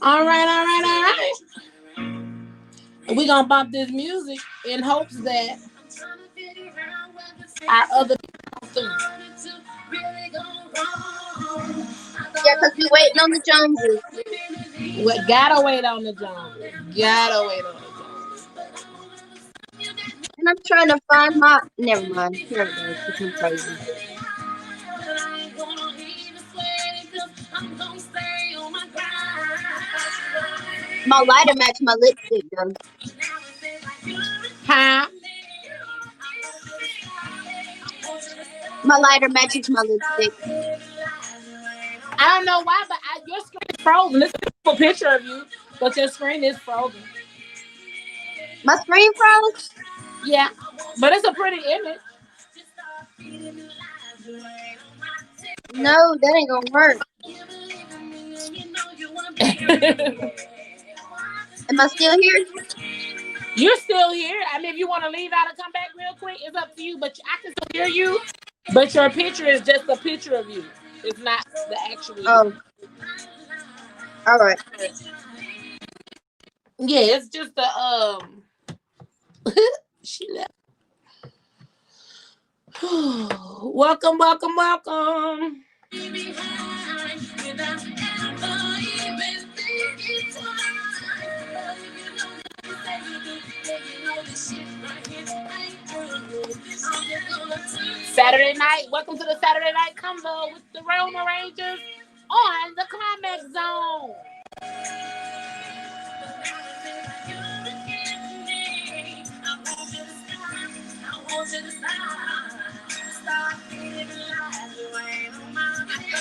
All right, all right, all right. We're gonna bump this music in hopes that our other people come Yeah, because we waiting on the Joneses. through. We gotta wait on the Jones. Gotta wait on the Jones. And I'm trying to find my. Never mind. Here it goes. Because I'm crazy. My lighter match my lipstick, though. Huh? My lighter matches my lipstick. I don't know why, but your screen is frozen. This is a picture of you, but your screen is frozen. My screen froze? Yeah, but it's a pretty image. No, that ain't gonna work. Am I still here? You're still here. I mean, if you want to leave out and come back real quick, it's up to you. But I can still hear you. But your picture is just a picture of you. It's not the actual you. Oh. All right. Yeah, it's just the she left. Welcome, welcome, welcome. Saturday night. Welcome to the Saturday night Convo with the Rona Rangers on the Climax Zone.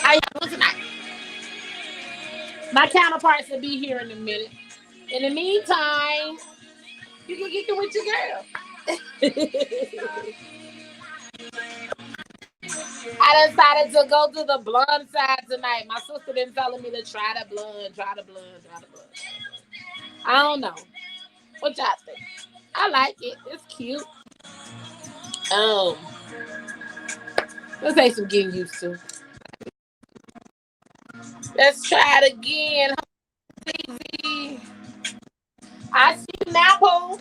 How y'all doing tonight? My counterparts will be here in a minute. In the meantime, you can get with your girl. I decided to go to the blonde side tonight. My sister been telling me to try the blonde. I don't know. What y'all think? I like it. It's cute. Let's take some getting used to. Let's try it again. I see you now, Pooh.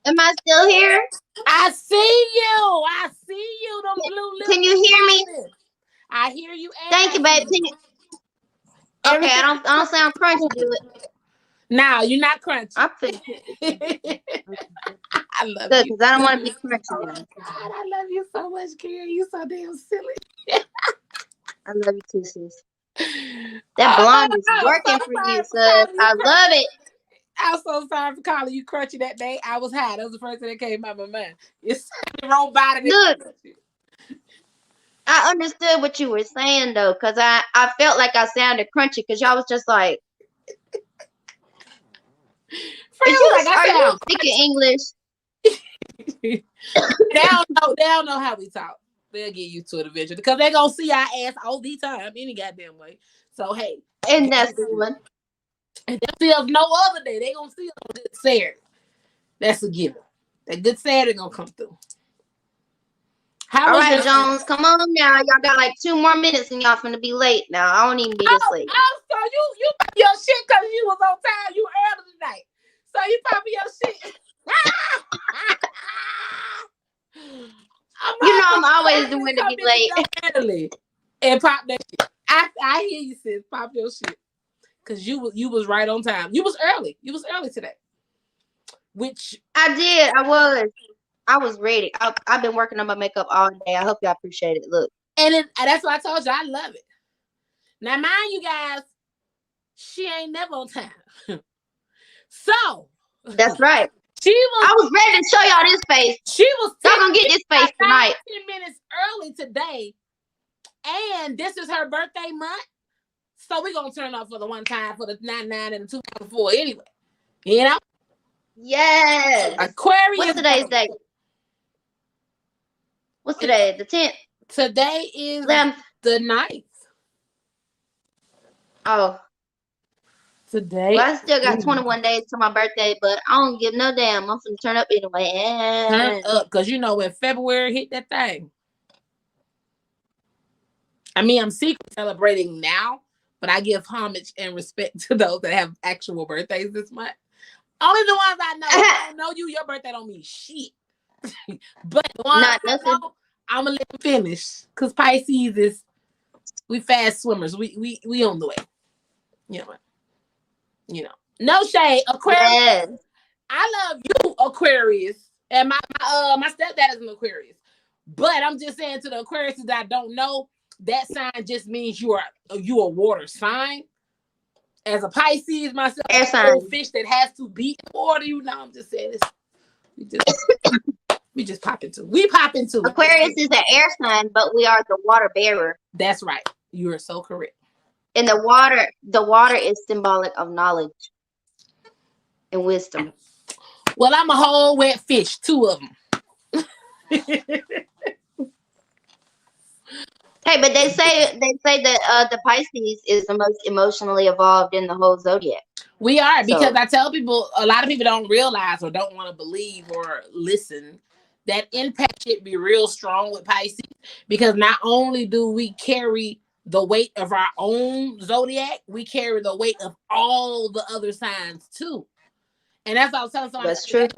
Am I still here? I see you. Them blue lips. Can you hear me? I hear you. Thank you, babe. Okay, I don't sound crunchy, do it. No, you're not crunchy. I'm pretty. I love good, you. Because I don't want to be crunchy now. God, I love you so much, Karen. You so damn silly. I love you too, sis. That blonde is working for you, sis. I love it. I'm so sorry for calling you crunchy that day. I was high. That was the first thing that came out of my mind. It's the wrong body. Look, I understood what you were saying though, because I felt like I sounded crunchy because y'all was just like. Are you speaking English? They don't know how we talk. They'll get used to it eventually because they're gonna see our ass all the time any goddamn way. So hey, and that's the one. And they'll see us no other day. They gonna see us on Good Saturday. That's a given. That Good Saturday gonna come through. All right, Jones, come on now. Y'all got like 2 more minutes and y'all finna be late now. I don't even be this late. Oh, so you pop your shit because you was on time. You early tonight. So you pop your shit. I'm always the one to be late. And pop that shit. I hear you, sis. Pop your shit. Because you was right on time. You was early. You was early today. Which I did. I was ready. I've been working on my makeup all day. I hope y'all appreciate it. Look. And that's what I told you. I love it. Now, mind you guys, she ain't never on time. So. That's right. I was ready to show y'all this face. She was y'all gonna get this face tonight. 10 minutes early today. And this is her birthday month. So we're going to turn up for the one time for the 99 and the 2004 anyway. You know? Yes. Aquarius. What's today's date? What's today? The 10th? Today is the 9th. Oh. Today. Well, I still got 21 days to my birthday, but I don't give no damn. I'm finna turn up anyway. Turn up, because you know when February hit that thing. I mean, I'm secretly celebrating now, but I give homage and respect to those that have actual birthdays this month. Only the ones I know. If I don't know you, your birthday don't mean shit. But the ones Not I nothing. know, I'm gonna let them finish. Cause Pisces is we fast swimmers. We on the way. You know what? You know. No shade. Aquarius. Yes. I love you, Aquarius. And my stepdad is an Aquarius. But I'm just saying to the Aquarius that I don't know, that sign just means you a water sign. As a Pisces myself, Air a little sign. fish that has to be in water, you know. I'm just saying this. We just pop into. We pop into. Aquarius is an air sign, but we are the water bearer. That's right. You are so correct. And the water is symbolic of knowledge and wisdom. Well, I'm a whole wet fish, 2 of them. Hey, but they say that the Pisces is the most emotionally evolved in the whole zodiac. We are, because I tell people, a lot of people don't realize or don't want to believe or listen that impact should be real strong with Pisces, because not only do we carry the weight of our own zodiac, we carry the weight of all the other signs too. And that's what I was telling someone. That's true.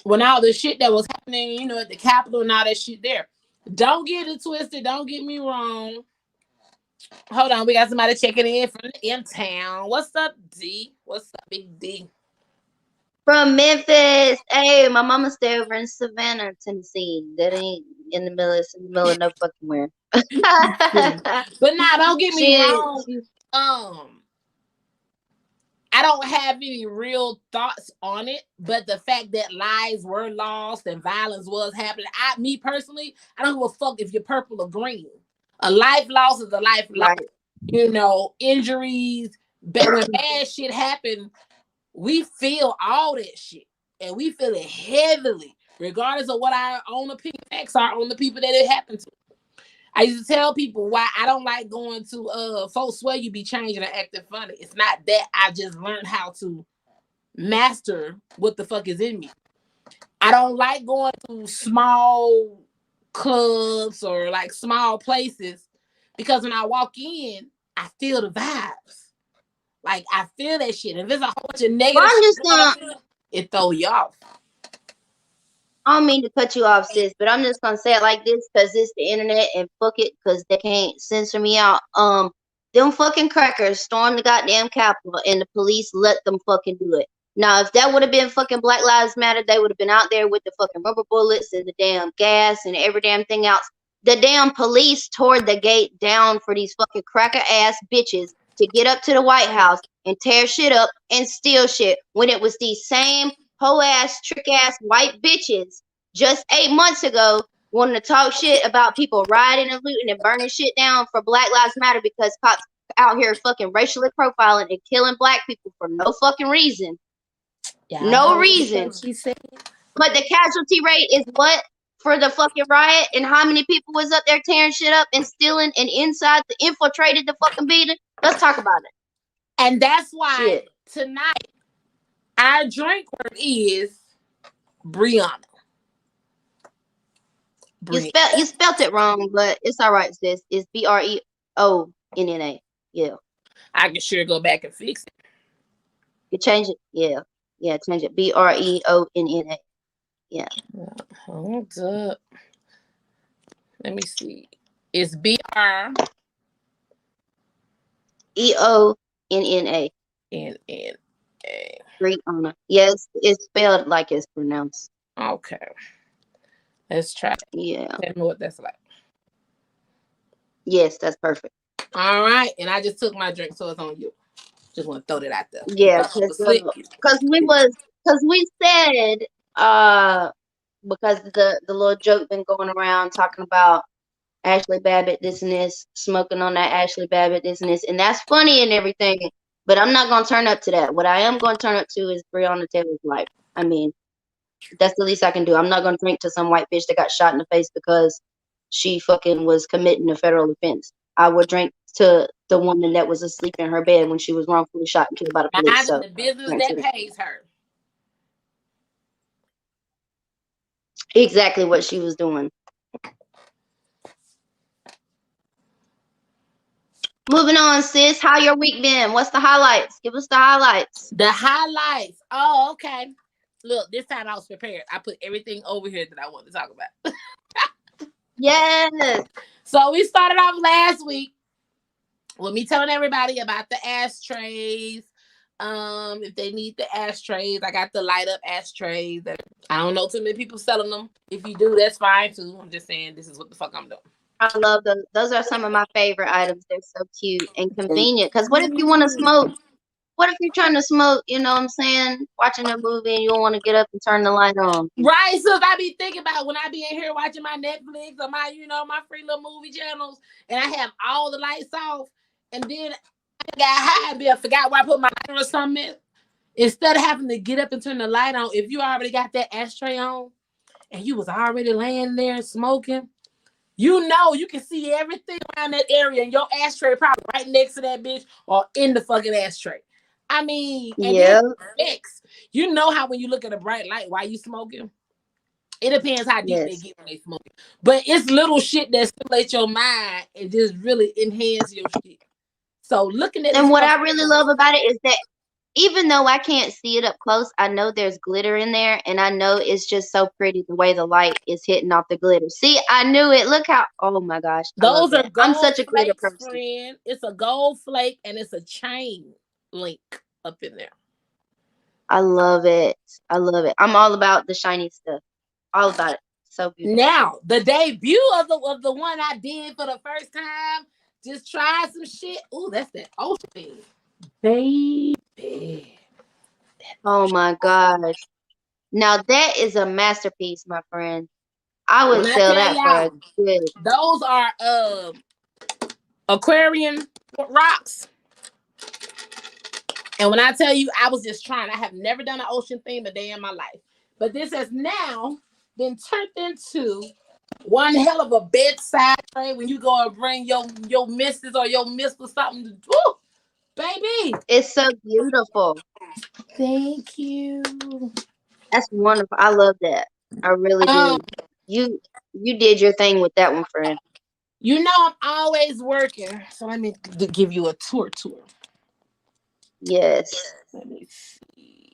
When all the shit that was happening, you know, at the Capitol and all that shit there. Don't get it twisted. Don't get me wrong. Hold on, we got somebody checking in from in town. What's up, D? What's up, Big D? From Memphis. Hey, my mama stay over in Savannah, Tennessee. That ain't in the middle of no fucking where. But nah, don't get me wrong. I don't have any real thoughts on it, but the fact that lives were lost and violence was happening, me personally, I don't give a fuck if you're purple or green. A life loss is a life loss. Right. You know, injuries, but when bad shit happen, we feel all that shit. And we feel it heavily, regardless of what our own opinions are on the people that it happened to. I used to tell people why I don't like going to folks swear you be changing and acting funny. It's not that. I just learned how to master what the fuck is in me. I don't like going to small clubs or like small places, because when I walk in, I feel the vibes. Like I feel that shit. And if there's a whole bunch of negative shit, it throw you off. I don't mean to cut you off, sis, but I'm just gonna say it like this because it's the internet and fuck it, because they can't censor me out. Them fucking crackers stormed the goddamn Capitol and the police let them fucking do it. Now, if that would have been fucking Black Lives Matter, they would have been out there with the fucking rubber bullets and the damn gas and every damn thing else. The damn police tore the gate down for these fucking cracker ass bitches to get up to the White House and tear shit up and steal shit, when it was these same hoe ass, trick ass white bitches just 8 months ago wanting to talk shit about people rioting and looting and burning shit down for Black Lives Matter, because cops out here fucking racially profiling and killing black people for no fucking reason. Yeah, no reason. But the casualty rate is what for the fucking riot, and how many people was up there tearing shit up and stealing and inside infiltrated the fucking building? Let's talk about it. And that's why tonight our drink word is Brianna. You spelt it wrong, but it's all right, sis. It's BREONNA. Yeah. I can sure go back and fix it. You change it. Yeah. Yeah, change it. BREONNA. Yeah. Hold up. Let me see. It's BREONNA. Brianna. Yes, it's spelled like it's pronounced. Okay. Let's try. Yeah. Tell me what that's like. Yes, that's perfect. All right. And I just took my drink, so it's on you. Just want to throw that out there. Yeah, because we said because the little joke been going around talking about Ashley Babbitt this and this, smoking on that Ashley Babbitt this and this, and that's funny and everything, but I'm not gonna turn up to that. What I am gonna turn up to is Breonna Taylor's life. I mean, that's the least I can do. I'm not gonna drink to some white bitch that got shot in the face because she fucking was committing a federal offense. I would drink to the woman that was asleep in her bed when she was wrongfully shot and killed by the police. So the business that pays her. Exactly what she was doing. Moving on, sis. How your week been? What's the highlights? Give us the highlights. The highlights. Oh, okay. Look, this time I was prepared. I put everything over here that I want to talk about. Yes. So we started off last week with me telling everybody about the ashtrays. If they need the ashtrays, I got the light up ashtrays. I don't know too many people selling them. If you do, that's fine too. I'm just saying this is what the fuck I'm doing. I love those. Those are some of my favorite items. They're so cute and convenient. Because what if you want to smoke? What if you're trying to smoke, you know what I'm saying? Watching a movie and you don't want to get up and turn the light on. Right, so I be thinking about when I be in here watching my Netflix or my, my free little movie channels, and I have all the lights off, and then I got high and I forgot where I put my lighter or something. Instead of having to get up and turn the light on, if you already got that ashtray on, and you was already laying there smoking, you can see everything around that area, and your ashtray probably right next to that bitch or in the fucking ashtray. I mean, and then Yeah. next, you know how when you look at a bright light while you smoking, it depends how deep they Yes. get when they smoking. But it's little shit that stimulates your mind and just really enhance your shit. So looking at And this what I fucking really love about it is that even though I can't see it up close, I know there's glitter in there, and I know it's just so pretty the way the light is hitting off the glitter. See, I knew it. Look how, oh my gosh, I love those are that. I'm gold such a glitter flakes, person. friend. It's a gold flake and it's a chain link up in there. I love it. I love it. I'm all about the shiny stuff. All about it. So beautiful. Now, the debut of the one I did for the first time, just try some shit. Ooh, that's that ocean, baby. Oh my gosh. Now that is a masterpiece, my friend. I When would I sell tell that for a y'all, good. those are aquarium rocks. And when I tell you, I was just trying. I have never done an ocean theme a day in my life. But this has now been turned into one hell of a bedside tray when you go and bring your missus or your miss or something to do. Baby. It's so beautiful. Thank you. That's wonderful. I love that. I really Um, do. You did your thing with that one, friend. I'm always working. So let me give you a tour. Yes. Let me see.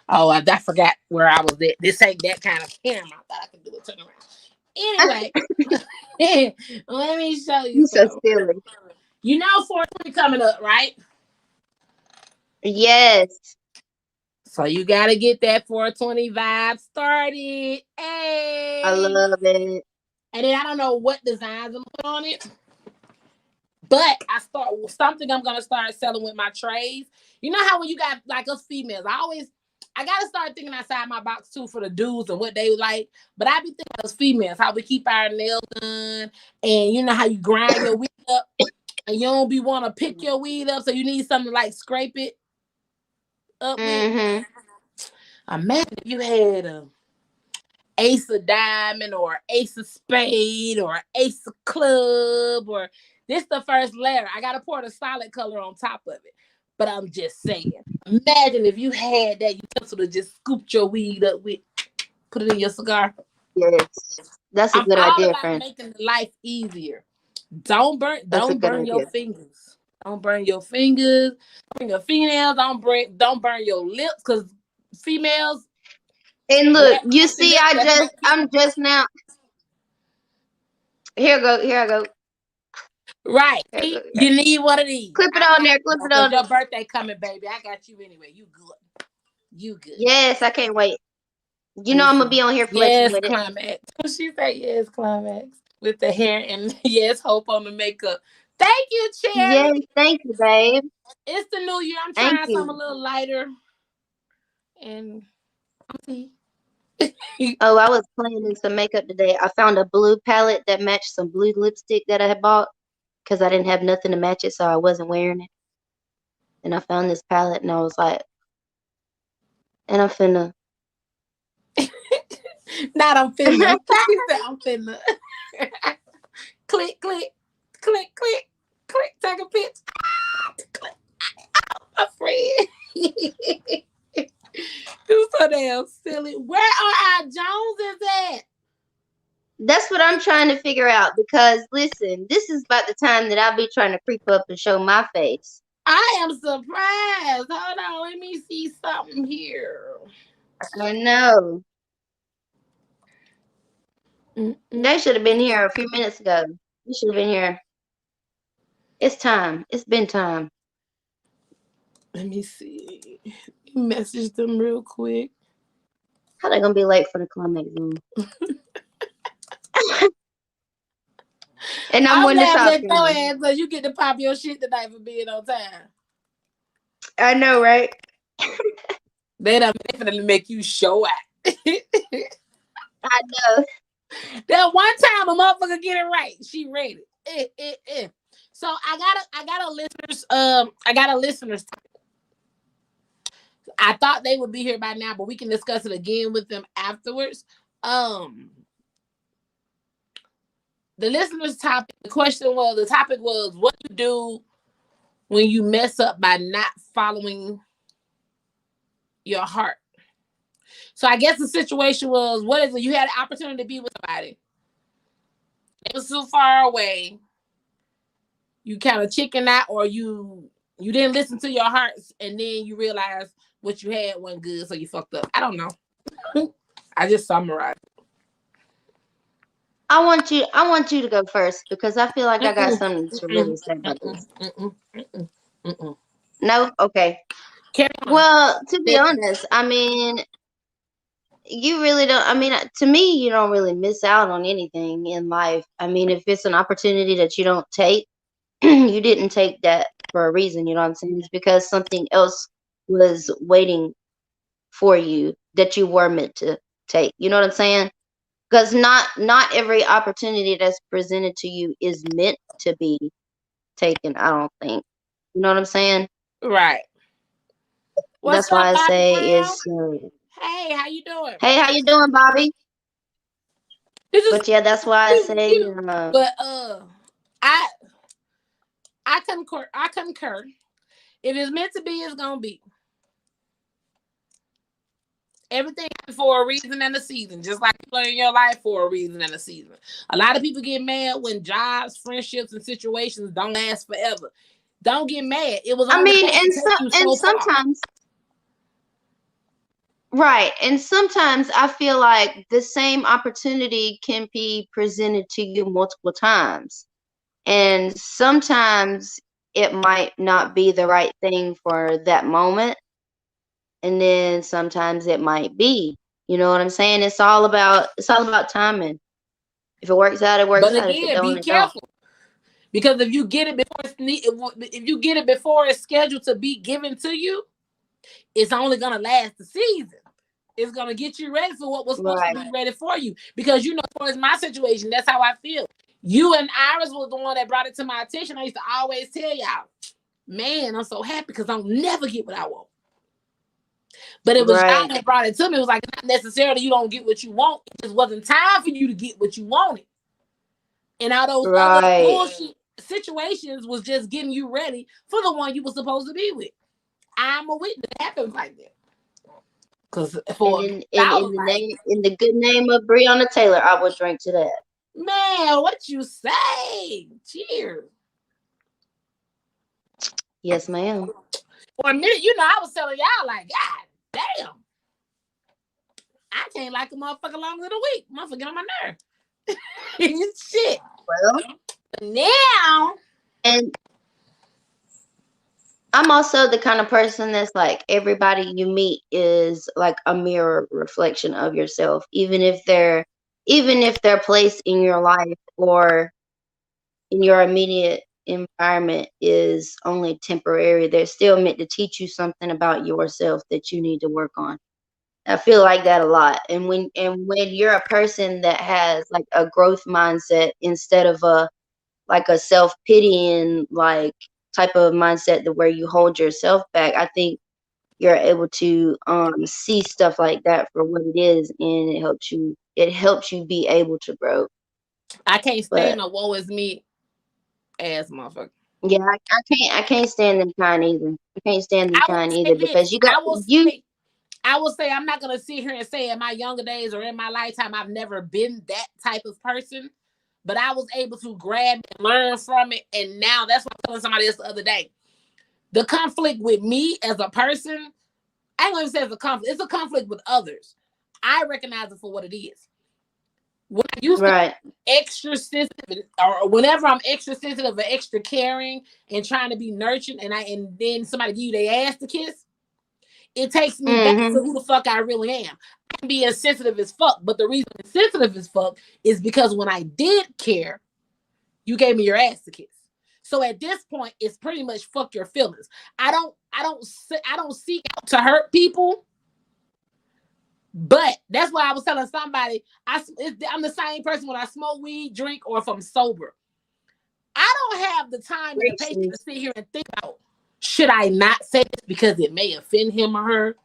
Oh, I forgot where I was at. This ain't that kind of camera. I thought I could do a turnaround. Anyway, let me show you You so something. silly. 420 coming up, right? Yes. So you gotta get that 420 vibe started. I Hey. love it. And then I don't know what designs I'm put on it. But I'm gonna start selling with my trays. You know how when you got like us females, I gotta start thinking outside my box too for the dudes and what they like. But I be thinking as females, how we keep our nails done, and you know how you grind your weed up, and you don't be want to pick your weed up, so you need something to like scrape it up with. Mm-hmm. Imagine if you had a ace of diamond or ace of spade or ace of club or this the first letter. I gotta pour the solid color on top of it. But I'm just saying, imagine if you had that utensil to just scoop your weed up with, put it in your cigar. Yes. That's a I'm good all idea, about friend. making life easier. Don't That's a good burn your idea. fingers. Don't burn your fingers. Bring your fingernails. Don't burn your lips because females And look, black you pussy see, lips. That's what I'm just now. Here I go. right. Here I See, go. you need one of these. Clip it I on got there. you Clip it because on there. your birthday coming, baby. I got you anyway. You good. You good. Yes, I can't wait. You know I'm gonna Listen. be on here flexing Yes, with it. climax. She said yes, climax. With the hair and yes, hope on the makeup. Thank you, Cherry. Yes, thank you, babe. It's the new year. I'm Thank trying something a you. little lighter. And see. Oh, I was playing in some makeup today. I found a blue palette that matched some blue lipstick that I had bought because I didn't have nothing to match it, so I wasn't wearing it. And I found this palette, and I was like, and I'm finna. Not I'm finna. She said I'm finna. Click, click, click, click, click. Take a picture. Click. My friend. You so damn silly. Where are our Joneses at? That's what I'm trying to figure out because listen, this is about the time that I'll be trying to creep up and show my face. I am surprised. Hold on, let me see something here. I know. Mm-mm. They should have been here a few minutes ago. You should have been here. It's time. It's been time. Let me see. Message them real quick. How they gonna be late for the climax room? And I'm I'm one to laughing talk at your to. ass because you get to pop your shit tonight for being on time. I know, right? They done definitely make you show out. I know. That one time a motherfucker get it right, she read it. So I got a listeners. I thought they would be here by now, but we can discuss it again with them afterwards. The listeners topic, the topic was what you do when you mess up by not following your heart. So I guess the situation was, what is it? You had an opportunity to be with somebody. It was so far away. You kind of chicken out, or you didn't listen to your hearts, and then you realize what you had wasn't good, so you fucked up. I don't know. I just summarized. I want you to go first because I feel like I got something to really say about this. No? Okay. Well, to be honest, I mean, you really don't. I mean, to me, you don't really miss out on anything in life. I mean, if it's an opportunity that you don't take, you didn't take that for a reason. You know what I'm saying? It's because something else was waiting for you that you were meant to take. You know what I'm saying? Because not every opportunity that's presented to you is meant to be taken. I don't think. You know what I'm saying? Right. What's That's up, why I Bobby say Brown? it's. Hey, how you doing? Hey, how you doing, Bobby? This is But yeah, that's why I say. you. But I I concur. I concur. If it's meant to be, it's gonna be. Everything happens for a reason and a season, just like you in your life for a reason and a season. A lot of people get mad when jobs, friendships, and situations don't last forever. Don't get mad. It was I only mean, supposed to take you and so far. sometimes, right, and sometimes I feel like the same opportunity can be presented to you multiple times, and sometimes it might not be the right thing for that moment, and then sometimes it might be. You know what I'm saying? It's all about timing. If it works out, it works But out. If it again, don't, be it don't. careful because if you get it before if you get it before it's scheduled to be given to you, it's only gonna last the season. It's gonna get you ready for what was supposed to Right, be ready for you. Because as far as my situation, that's how I feel. You and Iris was the one that brought it to my attention. I used to always tell y'all, man, I'm so happy because I'll never get what I want. But it was y'all right, that brought it to me. It was like not necessarily you don't get what you want. It just wasn't time for you to get what you wanted. And all those other right. bullshit situations was just getting you ready for the one you were supposed to be with. I'm a witness. It happens like that. Because And for I was like, in the good name of Breonna Taylor, I would drink to that. man, what you say? Cheers. Yes, ma'am. For a minute, I was telling y'all like, God damn, I can't like a motherfucker longer than a week. Motherfucker get on my nerve. Shit. Well, Now, and I'm also the kind of person that's like everybody you meet is like a mirror reflection of yourself, even if their place in your life or in your immediate environment is only temporary, they're still meant to teach you something about yourself that you need to work on. I feel like that a lot. And when you're a person that has like a growth mindset instead of a self-pitying like type of mindset that where you hold yourself back, I think you're able to see stuff like that for what it is, and it helps you be able to grow. I can't But stand a woe is me ass motherfucker. yeah, I can't stand them kind either. I can't stand them I will kind say either this. because you got I will you say I will say I'm not gonna sit here and say in my younger days or in my lifetime I've never been that type of person, but I was able to grab and learn from it. And now that's what I was telling somebody else the other day. The conflict with me as a person, I ain't gonna say it's a conflict. It's a conflict with others. I recognize it for what it is. When I used to be extra sensitive, or whenever I'm extra sensitive or extra caring and trying to be nurturing, and then somebody give you their ass to kiss, it takes me back to who the fuck I really am. I'm being sensitive as fuck, but the reason I'm sensitive as fuck is because when I did care, you gave me your ass to kiss. So at this point, it's pretty much fuck your feelings. I don't seek out to hurt people. But that's why I was telling somebody, I'm the same person when I smoke weed, drink, or if I'm sober. I don't have the time and the patience to sit here and think about, should I not say this because it may offend him or her?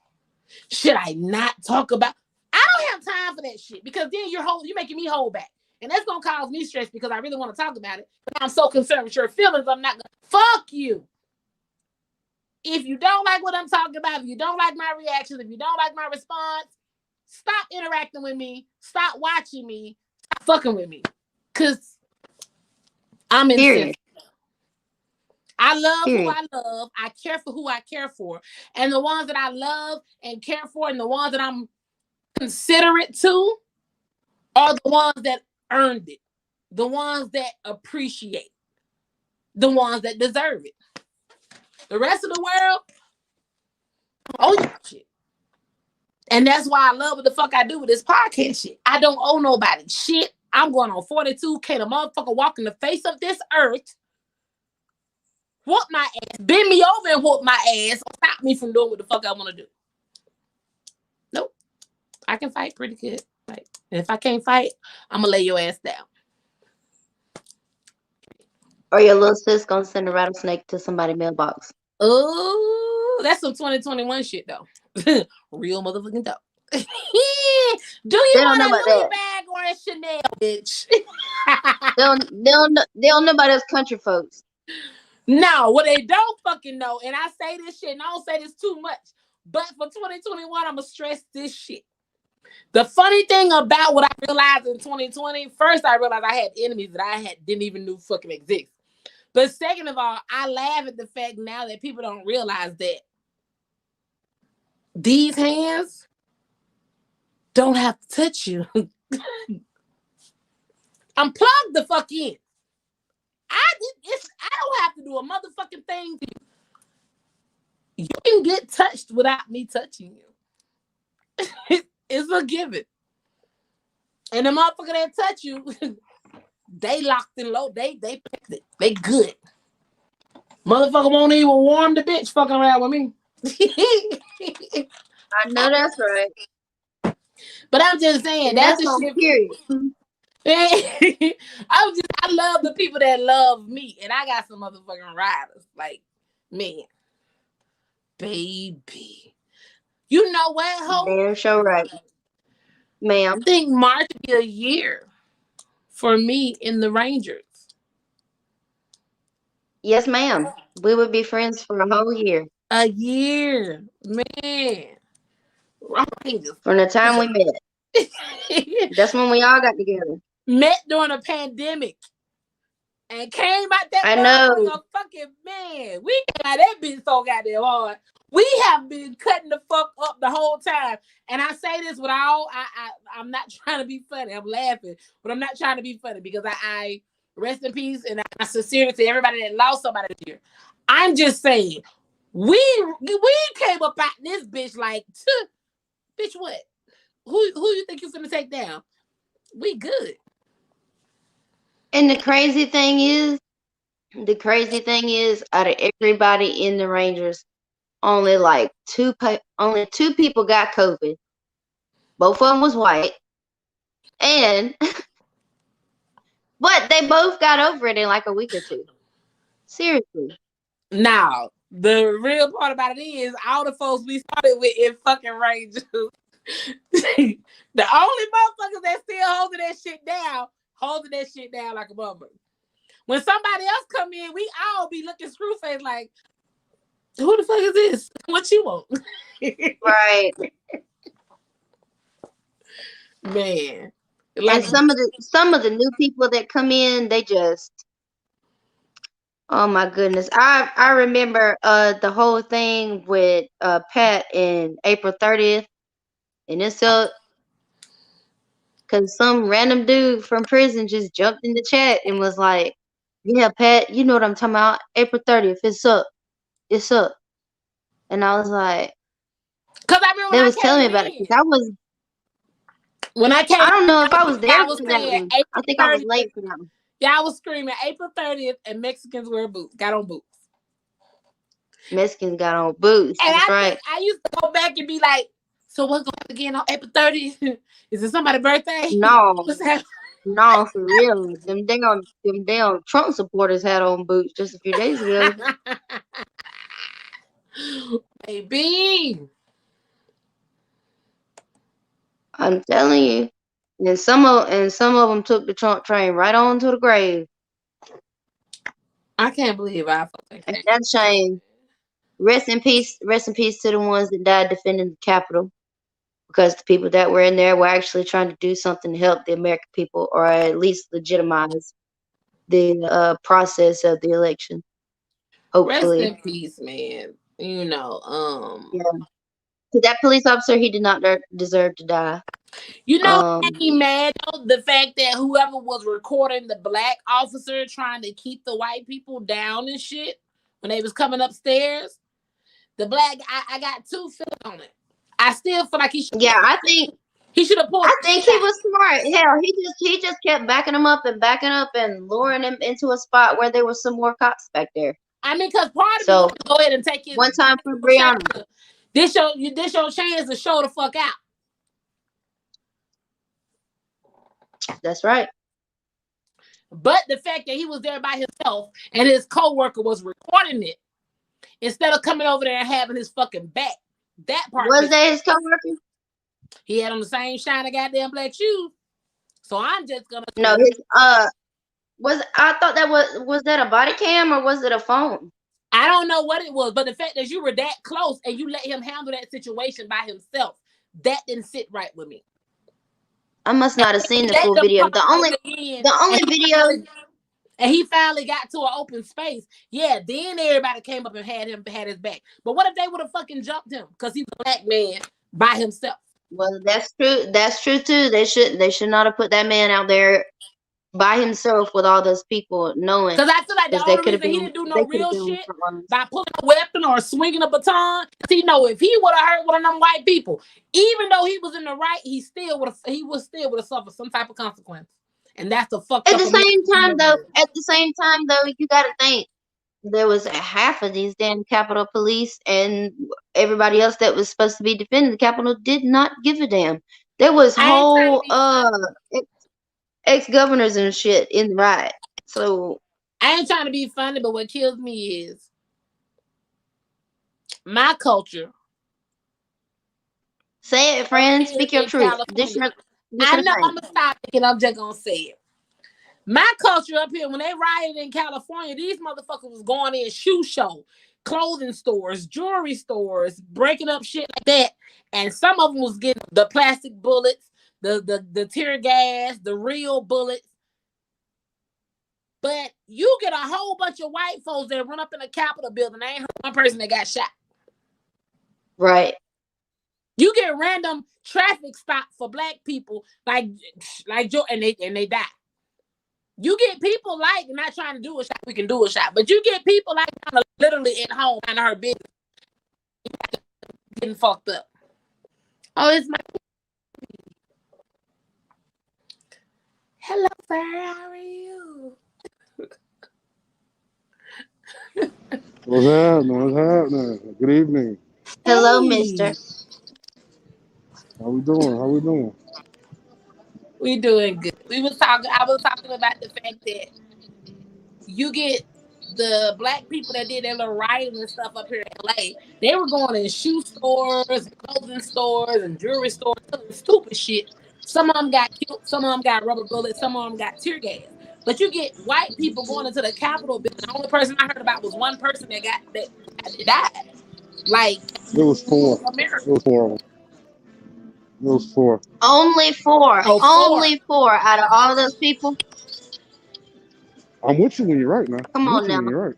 Should I not talk about? I don't have time for that shit because then you're making me hold back. And that's going to cause me stress because I really want to talk about it. But I'm so concerned with your feelings, I'm not going to. Fuck you. If you don't like what I'm talking about, if you don't like my reactions, if you don't like my response, stop interacting with me. Stop watching me. Stop fucking with me. Because I'm insensitive. I love who I love. I care for who I care for. And the ones that I love and care for and the ones that I'm considerate to are the ones that earned it. The ones that appreciate. The ones that deserve it. The rest of the world, oh yeah, shit. And that's why I love what the fuck I do with this podcast shit. I don't owe nobody shit. I'm going on 42. Can a motherfucker walk in the face of this earth, whoop my ass, bend me over and whoop my ass, stop me from doing what the fuck I want to do? Nope. I can fight pretty good. Like, if I can't fight, I'm going to lay your ass down. Or your little sis going to send a rattlesnake to somebody's mailbox. Oh, that's some 2021 shit, though. Real motherfucking dope. Do you want a Louis bag or a Chanel, bitch? they don't know about us country folks. No, what they don't fucking know, and I say this shit, and I don't say this too much, but for 2021, I'm going to stress this shit. The funny thing about what I realized in 2020, first I realized I had enemies that I didn't even know fucking exist. But second of all, I laugh at the fact now that people don't realize that these hands don't have to touch you. I'm plugged the fuck in. I don't have to do a motherfucking thing to you. You can get touched without me touching you. It's a given. And the motherfucker that touch you, they locked and low. They picked it. They good. Motherfucker won't even warm the bitch fucking around with me. I know that's right. But I'm just saying, that's the shit. Period. I love the people that love me. And I got some motherfucking riders. Like, man. Baby. You know what, ho? Damn sure right. Ma'am. I think March will be a year for me in the Rangers. Yes, ma'am. We would be friends for a whole year. A year. Man. Rangers. From the time we met. That's when we all got together. Met during a pandemic. And came out that motherfucker fucking man. We came out that bitch so goddamn hard. We have been cutting the fuck up the whole time. And I say this with all, I'm not trying to be funny. I'm laughing. But I'm not trying to be funny because I rest in peace and I sincerely to everybody that lost somebody this year. I'm just saying, we came up out this bitch like, bitch what? Who you think you finna take down? We good. And the crazy thing is, out of everybody in the Rangers, only two people got COVID. Both of them was white, but they both got over it in like a week or two. Seriously. Now, the real part about it is all the folks we started with in fucking Rangers, the only motherfuckers that still holding that shit down like a motherfucker. When somebody else come in, we all be looking screw face like, who the fuck is this? What you want? Right. Man. And Like, some of the new people that come in, they just, oh my goodness. I remember the whole thing with Pat in April 30th, and it's up because some random dude from prison just jumped in the chat and was like, "Yeah, Pat, you know what I'm talking about? April 30th, it's up." And I was like, because I remember when they I was telling me came about it in. because When I came I don't know if I was in, there I was for that saying one. I April think I was 30th. late for that one. Yeah, I was screaming April 30th and Mexicans wear boots. Got on boots. Mexicans got on boots. And That's I right. think I used to go back and be like, so what's going to happen again on April 30th? Is it somebody's birthday? No, What's happening? no, for real. Them damn Trump supporters had on boots just a few days ago. Baby. I'm telling you. And some of them took the Trump train right on to the grave. I can't believe I fucking And came. that's a shame. Rest in peace to the ones that died defending the Capitol. Because the people that were in there were actually trying to do something to help the American people, or at least legitimize the process of the election. Rest Hopefully, in peace, man. yeah. To that police officer, he did not deserve to die. You know what made Um, me mad though? The fact that whoever was recording the black officer trying to keep the white people down and shit when they was coming upstairs. The black, I got two feelings on it. I still feel like yeah, he should have pulled I the think shit he out. was smart. Hell, he just kept backing him up and backing up and luring him into a spot where there was some more cops back there. I mean, because part of me So wanted to go ahead and take his one time for chance. Brianna. This your chance to show the fuck out. That's right. But the fact that he was there by himself and his co-worker was recording it instead of coming over there and having his fucking back, that part Was that his coworker? he had on the same shiny goddamn black shoes. So I'm just gonna No, his was I thought that was that a body cam or was it a phone? I don't know what it was, but the fact that you were that close and you let him handle that situation by himself, that didn't sit right with me. I must not have seen the Let full them video. come The over only in the only video. and he finally got to an open space. Yeah, then everybody came up and had his back. But what if they would have fucking jumped him because he's a black man by himself? Well, that's true. That's true too. They should not have put that man out there by himself with all those people knowing, Because I feel like the because only reason he didn't do no they could have real been shit front runners. by pulling a weapon or swinging a baton, he know if he would have hurt one of them white people, even though he was in the right, he would still would have suffered some type of consequence. And that's the fucked At up the same time, though, American. you got to think there was a half of these damn Capitol Police and everybody else that was supposed to be defending the Capitol did not give a damn. There was I ain't trying to whole be funny. ex-governors and shit in the riot. So I ain't trying to be funny, but what kills me is my culture. say it, Over friend. here Speak your in truth. California. This I your know thing. I'm gonna stop thinking. I'm just gonna say it. My culture up here, when they rioted in California, these motherfuckers was going in shoe show, clothing stores, jewelry stores, breaking up shit like that. And some of them was getting the plastic bullets, the tear gas, the real bullets. But you get a whole bunch of white folks that run up in the Capitol building. I ain't heard one person that got shot. Right. You get random traffic stop for black people, like Joe, and they die. You get people like not trying to do a shot, we can do a shot, but you get people like kind of literally at home trying to her business, getting fucked up. Oh, it's my hello, sir. How are you? What's happening? What's happening? Good evening. Hello, Hey, mister. How we doing? How we doing? we doing good. We was talking. I was talking about the fact that you get the black people that did their little rioting and stuff up here in LA. They were going in shoe stores, and clothing stores, and jewelry stores, doing stupid shit. Some of them got killed. Some of them got rubber bullets. Some of them got tear gas. But you get white people going into the Capitol building. The only person I heard about was one person that died. Like It was four. America. It was four of them. It was four. Only four. Oh, four. Only four out of all those people. I'm with you when you're right now. Come I'm on with you now. when you're right.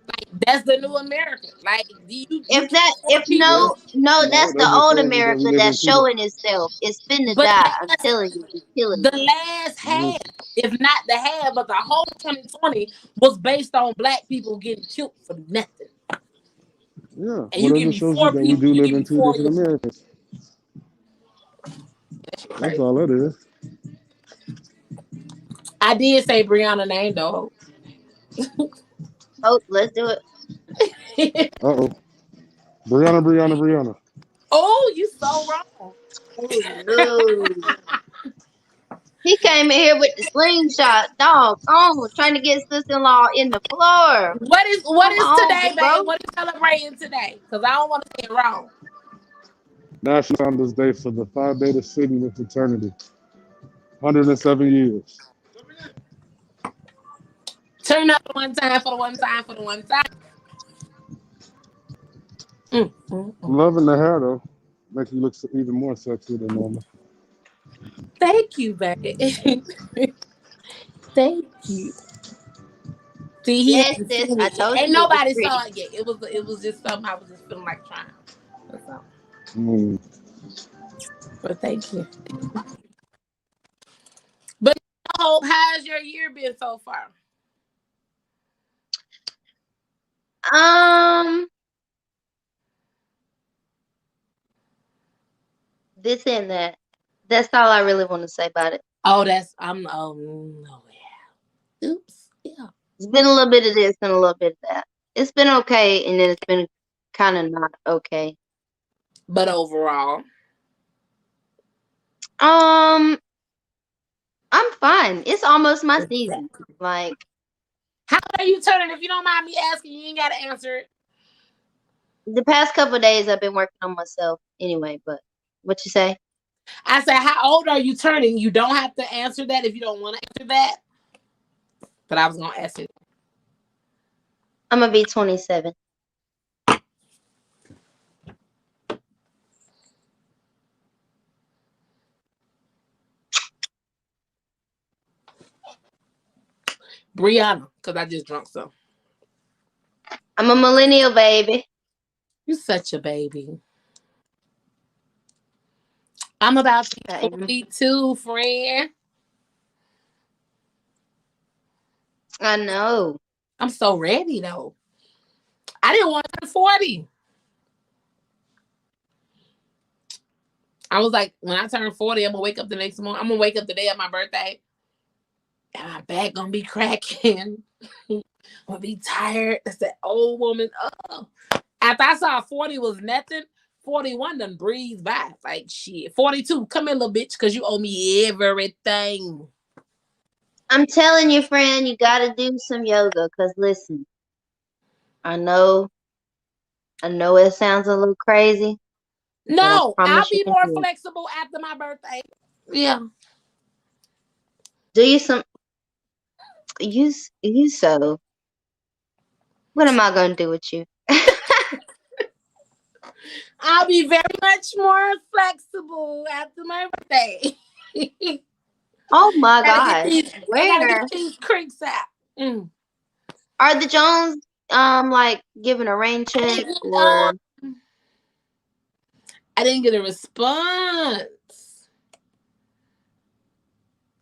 Like that's the new America. Like you If get that, four if people, Yeah. no, No, that's the that just old shows you that we America live in that's freedom. showing itself. It's finna but die. I'm telling you, it's killing the it. last Yeah. half, if not the half, but the whole 2020 was based on black people getting killed for nothing. Yeah. And Well, you that give just me shows you four that we people, do you live give in me two four different years. Americas. That shit That's crazy. all that is. I did say Brianna name though. Oh, let's do Uh-oh. Brianna. Oh, you so wrong. it. Oh no. He came in here with the slingshot, dog. Oh, trying to get sister-in-law in the floor. What Come is on, today, big babe? bro. What is celebrating today? Because I don't want to say it wrong. National Founders Day for the Phi Beta Sigma fraternity. 107 years. Turn up one time for the one time for the one time. Mm. Loving the hair though. Makes you look even more sexy than normal. Thank you, babe. Thank you. See, he Yes, hasn't sis. seen I it yet. told Ain't you it was nobody pretty. saw it yet. It was just something I was just feeling like trying. That's all. Mm. But thank you. But Hope, how's your year been so far? Um, this and that. That's all I really want to say about it. Oh, no, yeah. Oops. Yeah. It's been a little bit of this and a little bit of that. It's been okay, and then it's been kind of not okay. But overall. Um, I'm fine. It's almost my season. Like How are you turning? If you don't mind me asking, you ain't gotta answer it. the past couple of days, I've been working on myself anyway. But what you say? I said, how old are you turning? You don't have to answer that if you don't want to answer that. But I was gonna ask it. I'm gonna be 27. Brianna, because I just drunk some. I'm a millennial baby. You such a baby. I'm about to be I am. 42, friend. I know. I'm so ready though. I didn't want to turn 40. I was like, when I turn 40, I'm gonna wake up the next morning. I'm gonna wake up the day of my birthday, and my back gonna be cracking. I'm gonna be tired. That's that old woman. Oh. After I saw 40 was nothing, 41 done breezed by. Like shit. 42, come here, little bitch, because you owe me everything. I'm telling you, friend, you gotta do some yoga. Cause listen, I know, it sounds a little crazy, but I No, I'll promise you be can more do it. flexible after my birthday. Yeah. Do you some you so? What am I gonna do with you? I'll be very much more flexible after my birthday. Oh my Gotta get gosh, these, I gotta where get these creeks out. are the Jones like giving a rain I check didn't get or I didn't get a response.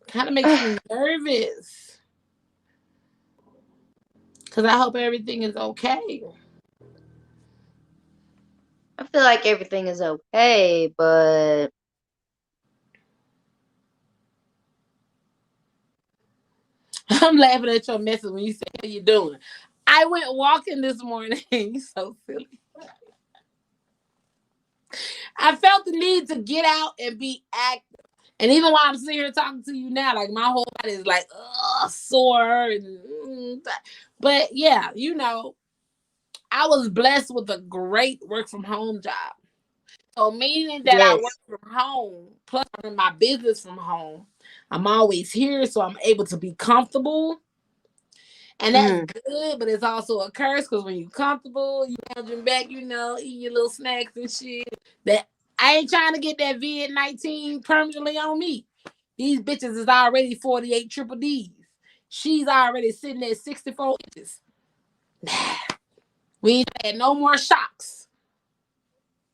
Kind of makes me nervous. Cause I hope everything is okay. I feel like everything is okay, but I'm laughing at your message when you say how you doing. I went walking this morning. You so silly. I felt the need to get out and be active. And even while I'm sitting here talking to you now, like my whole body is like sore. But yeah, I was blessed with a great work from home job. So meaning that I work yes, from home, plus I'm in my business from home, I'm always here, so I'm able to be comfortable. And that's Mm. good, but it's also a curse because when you're comfortable, you lounging back, eat your little snacks and shit. That I ain't trying to get that vid-19 permanently on me. These bitches is already 48 triple D's. She's already sitting at 64 inches. We ain't had no more shocks.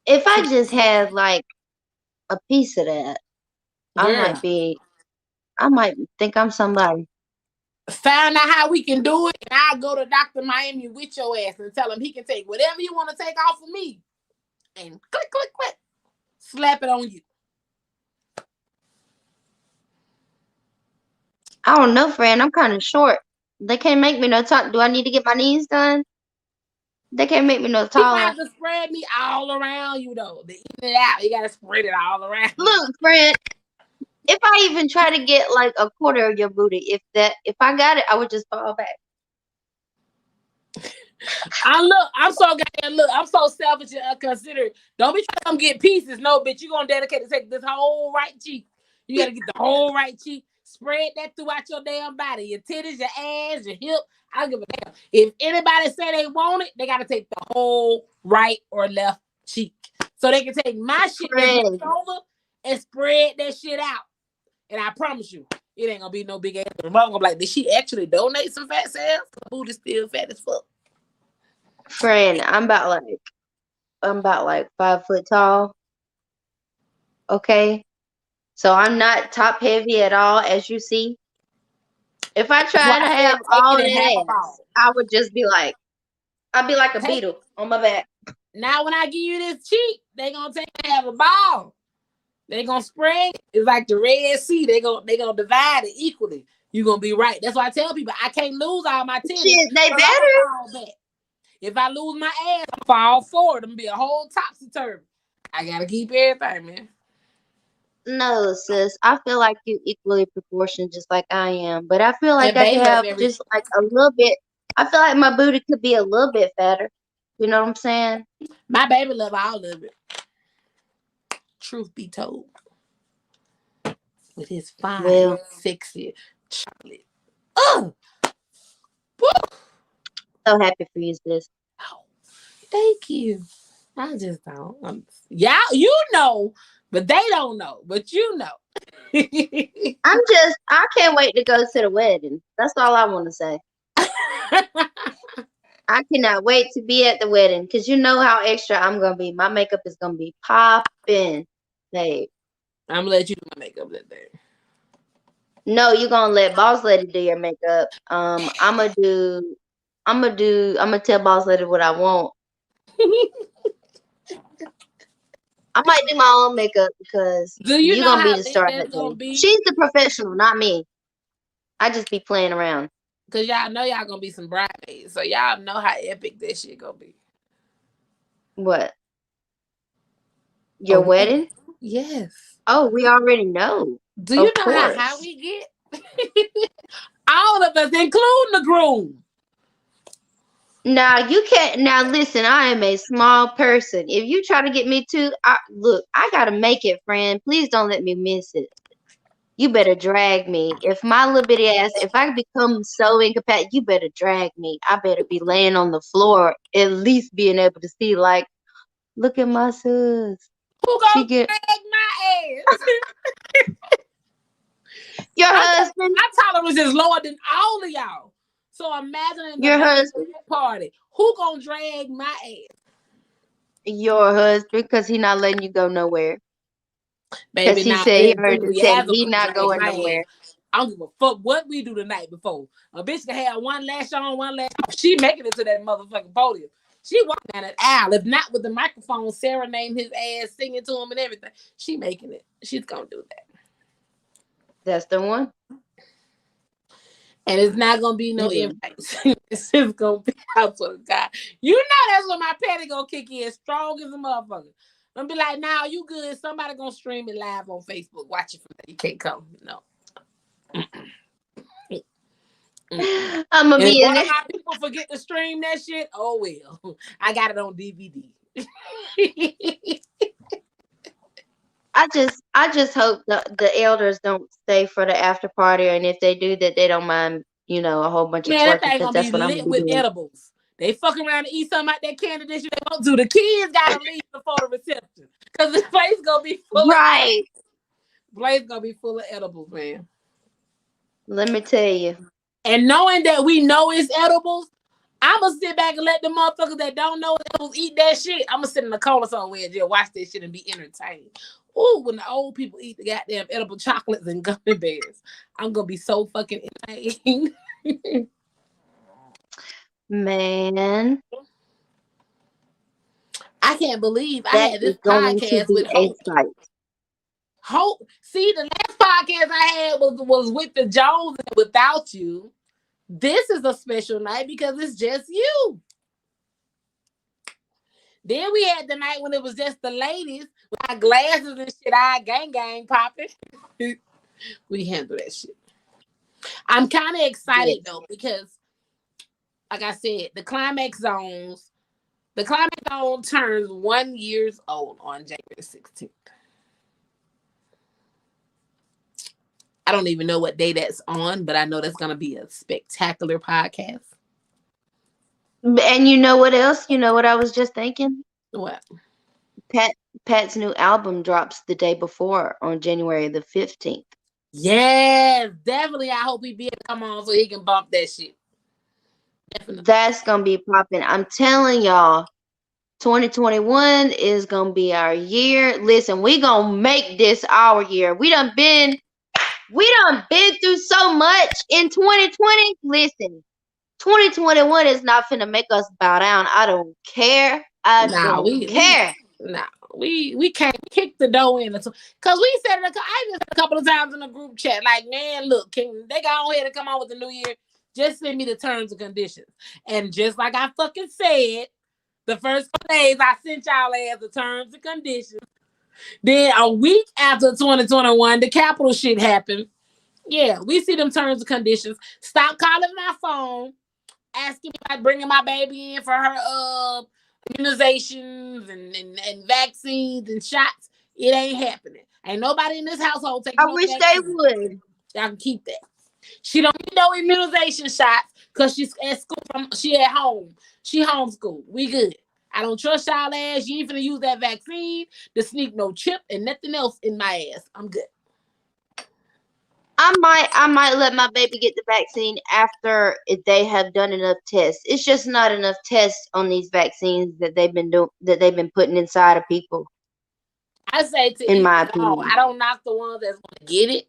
If I just had like a piece of that, Girl, I might think I'm somebody. found out how we can do it, and I'll go to Dr. Miami with your ass and tell him he can take whatever you want to take off of me and click, click, click, slap it on you. I don't know, friend. I'm kind of short. They can't make me no tall. Do I need to get my knees done? They can't make me no You gonna taller. have to spread me all around you though. To even it out, you gotta spread it all around. Look, friend. If I even try to get like a quarter of your booty, if I got it, I would just fall back. I'm so goddamn I'm so selfish and considerate. Don't be trying to come get pieces. No, bitch, you gonna dedicate to take this whole right cheek. You gotta get the whole right cheek. Spread that throughout your damn body. Your titties, your ass, your hip. I don't give a damn. If anybody say they want it, they gotta take the whole right or left cheek. So they can take my shit that's left over and spread that shit out. And I promise you, it ain't gonna be no big ass. I'm gonna be like, did she actually donate some fat cells? The booty's still fat as fuck. Friend, I'm about like 5 foot tall. Okay. So I'm not top heavy at all, as you see. If I try to have all that ass, I would just be like, I'd be like a beetle on my back. Now when I give you this cheek, they gonna take and have a ball. They gonna spread. It's like the Red Sea. They gonna divide it equally. You gonna be right. That's why I tell people I can't lose all my titties. Shit, they better. If I lose my ass, I'm fall forward. I'm gonna be a whole topsy turvy. I gotta keep everything, man. No, sis. I feel like you equally proportioned, just like I am. But I feel like I could have just like a little bit. I feel like my booty could be a little bit fatter. You know what I'm saying? My baby love all of it. Truth be told, with his fine, sexy chocolate. Oh, so happy for you, sis. Oh, thank you. I just don't. Y'all, you know, but they don't know. But you know. I can't wait to go to the wedding. That's all I want to say. I cannot wait to be at the wedding because you know how extra I'm gonna be. My makeup is gonna be popping, babe. I'm gonna let you do my makeup that day. No, you're gonna let Boss Lady do your makeup. I'm gonna tell Boss Lady what I want. I might do my own makeup because you're gonna be the star that day. She's the professional, not me. I just be playing around. Cause y'all know y'all gonna be some bridesmaids, so y'all know how epic that shit gonna be. What? Your wedding? Yes. Oh, we already know. Do you know how high we get? All of us, including the groom. Now you can't. Now listen, I am a small person. If you try to get me to, look, I gotta make it, friend. Please don't let me miss it. You better drag me. If my little bitty ass, if I become so incapacitated, you better drag me. I better be laying on the floor, at least being able to see, like, look at my sis. Who gonna drag my ass? Your husband. My tolerance is lower than all of y'all. So imagine your husband party. Who gonna drag my ass? Your husband, because he not letting you go nowhere. Baby, he said he heard you say he not going nowhere. I don't give a fuck what we do the night before. A bitch can have one lash on, one lash off. She making it to that motherfucking podium. She walking down that aisle. If not with the microphone, serenading his ass, singing to him and everything. She making it. She's gonna do that. That's the one. And it's not gonna be no invites. It's just gonna be out for the God. You know that's when my petty gonna kick in strong as a motherfucker. I'm be like, now you good. Somebody gonna stream it live on Facebook. Watch it from there. You can't come. No. I'm gonna be in there. My people forget to stream that shit. Oh well. I got it on DVD. I just hope the elders don't stay for the after party, and if they do that, they don't mind a whole bunch of Man, that twerking, thing because gonna be that's what I'm lit gonna be with doing. edibles. They fuck around and eat something out that candy dish they want to. The kids gotta leave before the reception. Cause the place gonna be full of Right. place gonna be full of edibles, man. Let me tell you. And knowing that we know it's edibles, I'ma sit back and let the motherfuckers that don't know it's edibles eat that shit. I'ma sit in the corner somewhere and just watch that shit and be entertained. Ooh, when the old people eat the goddamn edible chocolates and gummy bears, I'm gonna be so fucking entertained. Man, I can't believe I that had is this going to podcast be with a Hope. sight. Hope, see, the last podcast I had was with the Jones and without you. This is a special night because it's just you. Then we had the night when it was just the ladies with our glasses and shit, our gang popping. We handle that shit. I'm kind of excited Yes. though because, like I said, the climax zone turns 1 year old on January 16th. I don't even know what day that's on, but I know that's gonna be a spectacular podcast. And you know what else? You know what I was just thinking? What? Pat's new album drops the day before on January the 15th. Yes, definitely. I hope he be able to come on so he can bump that shit. Definitely. That's going to be popping. I'm telling y'all, 2021 is going to be our year. Listen, we going to make this our year. We done been through so much in 2020. Listen, 2021 is not finna make us bow down. I don't care. I Nah, don't care. we can't kick the door in because we said it. I just said a couple of times in the group chat, like, man, look, can they go on here to come on with the new year? Just send me the terms and conditions. And just like I fucking said, the first couple days I sent y'all as the terms and conditions. Then a week after 2021, the Capitol shit happened. Yeah, we see them terms and conditions. Stop calling my phone, asking me about bringing my baby in for her immunizations and vaccines and shots. It ain't happening. Ain't nobody in this household taking I no wish they vaccine. would. Y'all can keep that. She don't need no immunization shots because she's at school. She at home. She homeschooled. We good. I don't trust y'all ass. You ain't finna use that vaccine to sneak no chip and nothing else in my ass. I'm good. I might let my baby get the vaccine after they have done enough tests. It's just not enough tests on these vaccines that they've been putting inside of people, I say to in each my his own. opinion. I don't knock the ones that's gonna get it,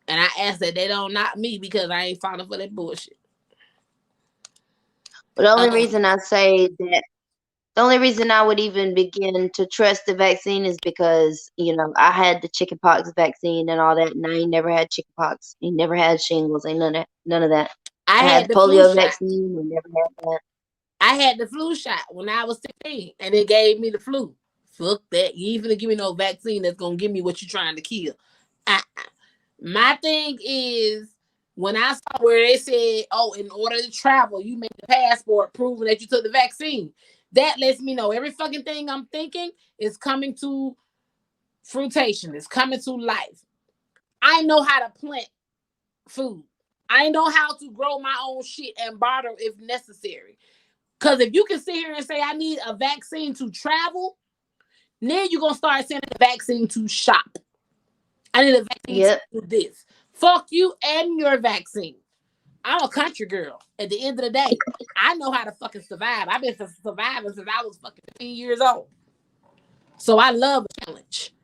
and I ask that they don't knock me because I ain't falling for that bullshit. But the only Um, reason I say that, the only reason I would even begin to trust the vaccine is because, I had the chickenpox vaccine and all that, and I ain't never had chickenpox. Ain't never had shingles. Ain't none of that. I I had had the the flu polio shot. vaccine and never had that. I had the flu shot when I was 16, and it gave me the flu. Fuck that. You ain't finna give me no vaccine that's gonna give me what you're trying to kill. My thing is, when I saw where they said, oh, in order to travel, you make the passport proving that you took the vaccine. That lets me know every fucking thing I'm thinking is coming to fruition. It's coming to life. I know how to plant food. I know how to grow my own shit and barter if necessary. Because if you can sit here and say, I need a vaccine to travel, then you're going to start sending a vaccine to shop. I need a vaccine to Yep. do this. Fuck you and your vaccine. I'm a country girl. At the end of the day, I know how to fucking survive. I've been surviving since I was fucking 15 years old. So I love a challenge.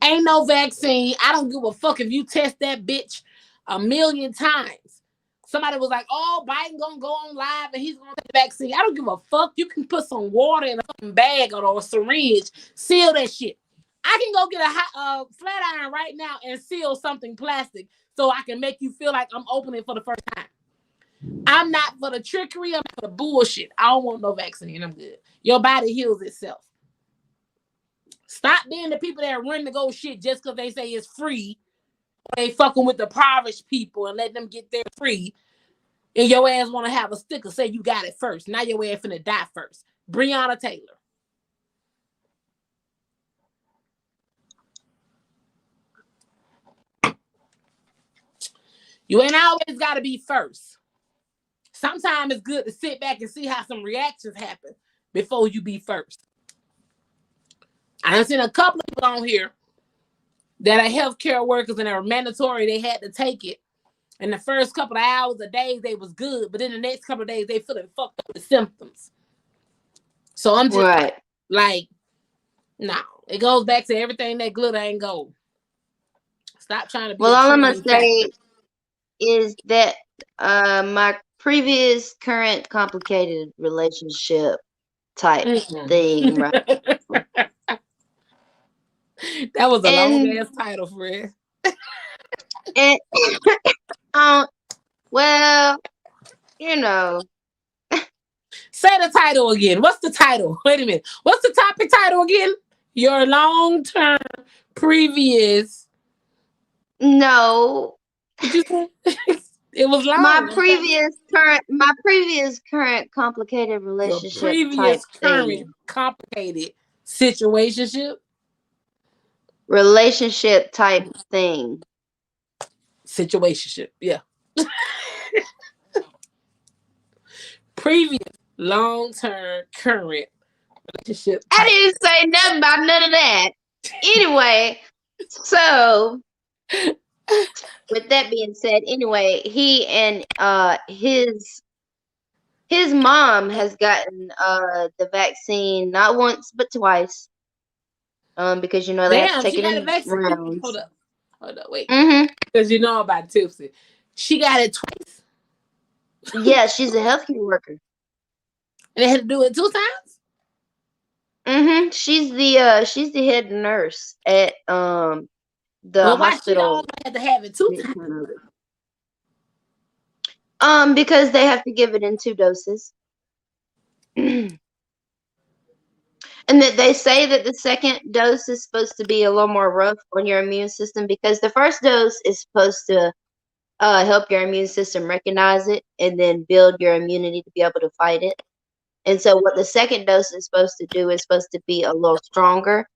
Ain't no vaccine. I don't give a fuck if you test that bitch a million times. Somebody was like, oh, Biden gonna go on live and he's gonna take the vaccine. I don't give a fuck. You can put some water in a fucking bag or a syringe, seal that shit. I can go get a flat iron right now and seal something plastic so I can make you feel like I'm opening for the first time. I'm not for the trickery. I'm for the bullshit. I don't want no vaccine. I'm good. Your body heals itself. Stop being the people that run to go shit just because they say it's free. They fucking with the impoverished people and let them get their free. And your ass want to have a sticker say you got it first. Now your ass finna die first. Breonna Taylor. You ain't always got to be first. sometimes it's good to sit back and see how some reactions happen before you be first. I've seen a couple of people on here that are healthcare workers and they were mandatory. They had to take it. And the first couple of hours or days, they was good. But then the next couple of days, they feeling fucked up with symptoms. So I'm just like, no. It goes back to everything that glitter ain't gold. Stop trying to be all I'm going to say is that my previous current complicated relationship type thing, right? That was a long ass title, Fred. And well, you know. Say the title again. What's the title? Wait a minute. What's the topic title again? Your long-term previous. No. It was long. My previous current complicated relationship. Your previous current complicated situationship. Relationship type thing. Situationship, yeah. Previous long-term current relationship type. I didn't say nothing about none of that. Anyway, so with that being said, anyway, he and his mom has gotten the vaccine not once but twice. Because they have to take it in rounds. Hold up, wait. Because you know about Tipsy. She got it twice. Yeah, she's a healthcare worker. And they had to do it 2 times? She's the head nurse at the hospital. Why she only had to have it 2 times? Because they have to give it in 2 doses. And that they say that the second dose is supposed to be a little more rough on your immune system, because the first dose is supposed to help your immune system recognize it and then build your immunity to be able to fight it. And so what the second dose is supposed to do is supposed to be a little stronger.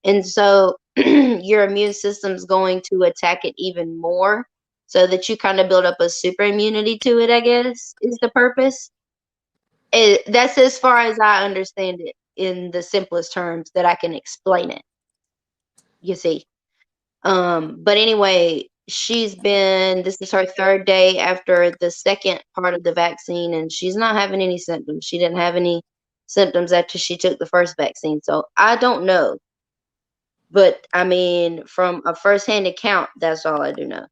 And so your immune system is going to attack it even more so that you kind of build up a super immunity to it, I guess, is the purpose. That's as far as I understand it in the simplest terms that I can explain it. You see. But anyway, this is her 3rd day after the second part of the vaccine, and she's not having any symptoms. She didn't have any symptoms after she took the first vaccine. So I don't know. But I mean, from a first-hand account, that's all I do know.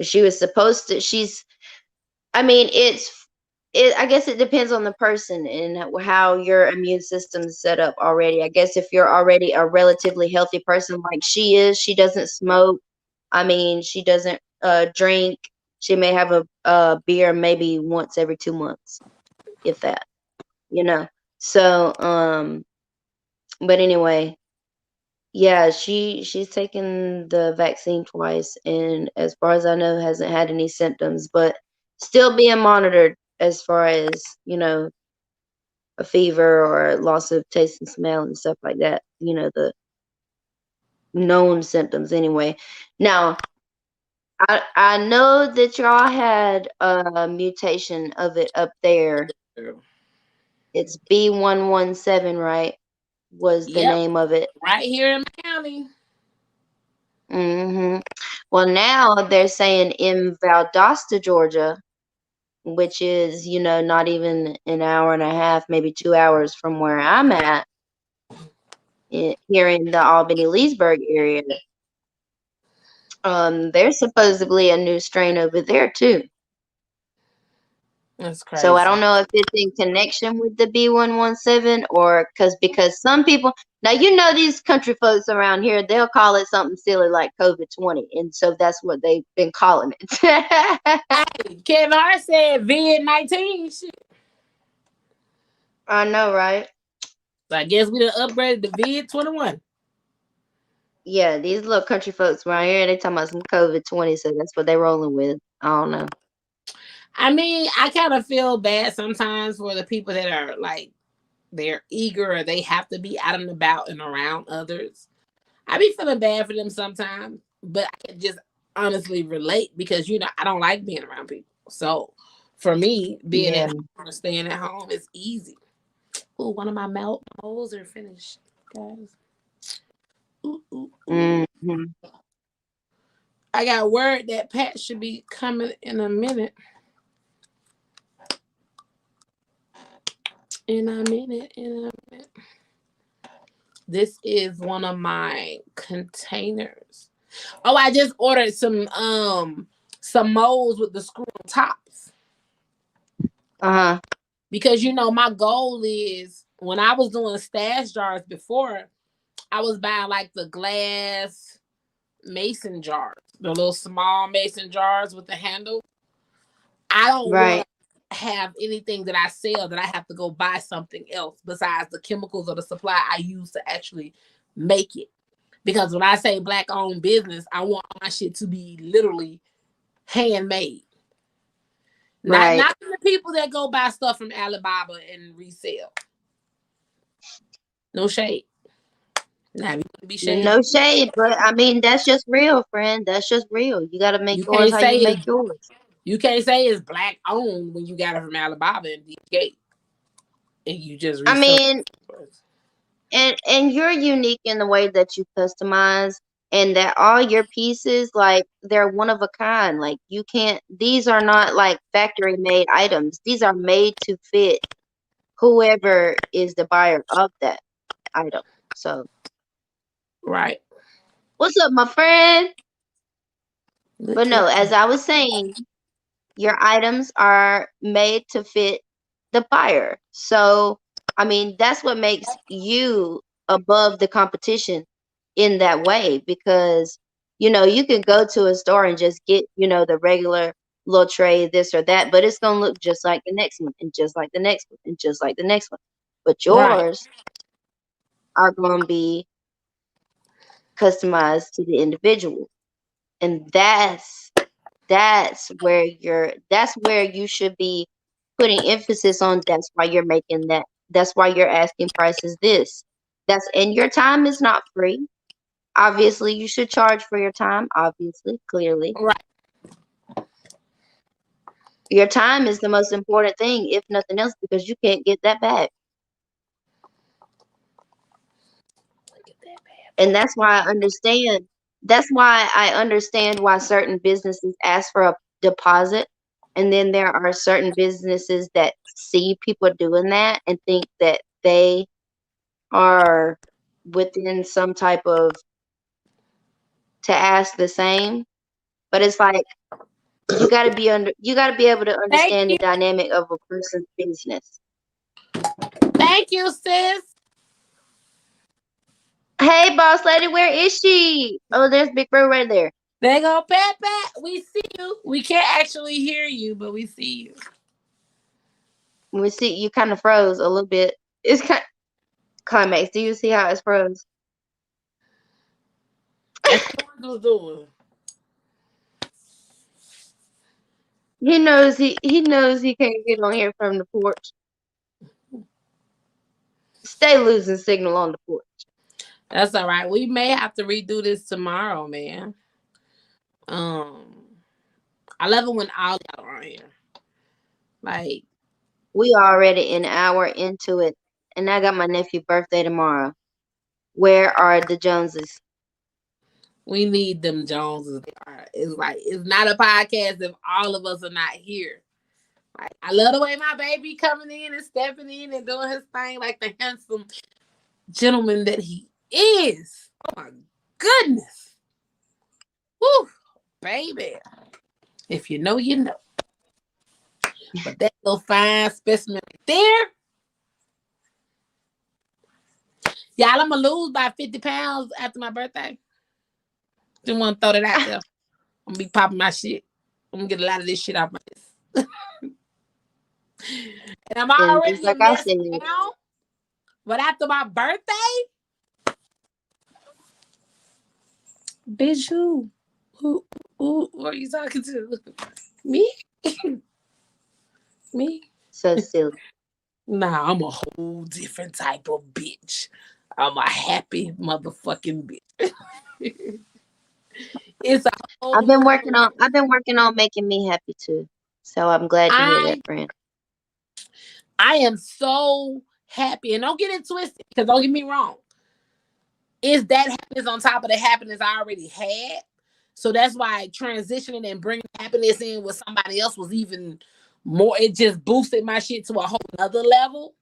She was supposed to, I guess it depends on the person and how your immune system is set up already. I guess if you're already a relatively healthy person like she is, she doesn't smoke. I mean, she doesn't drink. She may have a beer maybe once every 2 months, if that, So, but anyway, yeah, she's taken the vaccine twice, and as far as I know, hasn't had any symptoms, but still being monitored as far as, a fever or loss of taste and smell and stuff like that, the known symptoms anyway. Now, I know that y'all had a mutation of it up there. It's B117, right? Was the name of it. Right here in the county. Well, now they're saying in Valdosta, Georgia, which is, not even an hour and a half, maybe 2 hours from where I'm at, here in the Albany-Leesburg area. There's supposedly a new strain over there too. That's crazy. So I don't know if it's in connection with the B117 or because some people, now these country folks around here, they'll call it something silly like COVID-20, and so that's what they've been calling it. Kevin Hart said vid-19 shit. I know, right? So I guess we done upgraded to vid-21. Yeah, these little country folks around here, they talking about some COVID-20, so that's what they rolling with. I don't know. I mean, I kind of feel bad sometimes for the people that are like, they're eager or they have to be out and about and around others. I be feeling bad for them sometimes, but I can just honestly relate because, I don't like being around people. So For me, being Yeah. at home, staying at home is easy. Ooh, one of my moles are finished, guys. Ooh, ooh, ooh. Hmm. I got word that Pat should be coming in a minute. In a minute. This is one of my containers. Oh, I just ordered some molds with the screw tops. Uh-huh. Because my goal is when I was doing stash jars before, I was buying like the glass mason jars, the little small mason jars with the handle. I don't want Right. to have anything that I sell that I have to go buy something else besides the chemicals or the supply I use to actually make it. Because when I say black owned business, I want my shit to be literally handmade. Not Right. not the people that go buy stuff from Alibaba and resell. No shade. Now you want to be shady. No shade, but I mean that's just real, friend. That's just real. You gotta make You yours can't how say you it's make yours. you can't say it's black owned when you got it from Alibaba and DK and you just I resell mean, it. and you're unique in the way that you customize and that all your pieces like they're one of a kind. Like you can't these are not like factory made items. These are made to fit whoever is the buyer of that item. So, Right. what's up, my friend? But Look no, at as I was saying, your items are made to fit the buyer. So, I mean, that's what makes you above the competition in that way because, you can go to a store and just get, the regular little tray, this or that, but it's going to look just like the next one and just like the next one and just like the next one. But right. yours are going to be customized to the individual. And that's where you should be putting emphasis on. That's why you're making that. That's why your asking price is this. And your time is not free. Obviously, you should charge for your time, obviously, clearly. Right. Your time is the most important thing, if nothing else, because you can't get that back. Look at that And bad that's why I understand why certain businesses ask for a deposit. And then there are certain businesses that see people doing that and think that they are within some type of to ask the same. But it's like you gotta be able to Thank understand the you. dynamic of a person's business. Thank you, sis. Hey boss lady, where is she? Oh, there's Big Bro right there. There go Pat Pat. We see you. We can't actually hear you, but we see you. We see you kind of froze a little bit. It's kind climax. Do you see how it's froze? That's what I was doing. He knows he can't get on here from the porch. Stay losing signal on the porch. That's all right. We may have to redo this tomorrow, man. Um, I love it when all y'all are on here. Like, We already an hour into it, and I got my nephew's birthday tomorrow. Where are the Joneses? we need them Joneses. It's like it's not a podcast if all of us are not here. Like, I love the way my baby coming in and stepping in and doing his thing like the handsome gentleman that he is. Oh my goodness. Woo, baby. If you know, you know. But that little fine specimen right there. Y'all, I'm gonna lose by 50 pounds after my birthday. Just want to throw that out there. I'm gonna be popping my shit. I'm gonna get a lot of this shit off my list. And I'm And just already a like I mess said, now. But after my birthday, bitch, who are you talking to? Me? Me? so silly. Nah, I'm a whole different type of bitch. I'm a happy motherfucking bitch. It's a whole I've been working on making me happy too. So I'm glad to hear that, I friend. I am so happy, and don't get it twisted, because don't get me wrong, is that happiness on top of the happiness I already had. So that's why transitioning and bringing happiness in with somebody else was even more. It just boosted my shit to a whole nother level.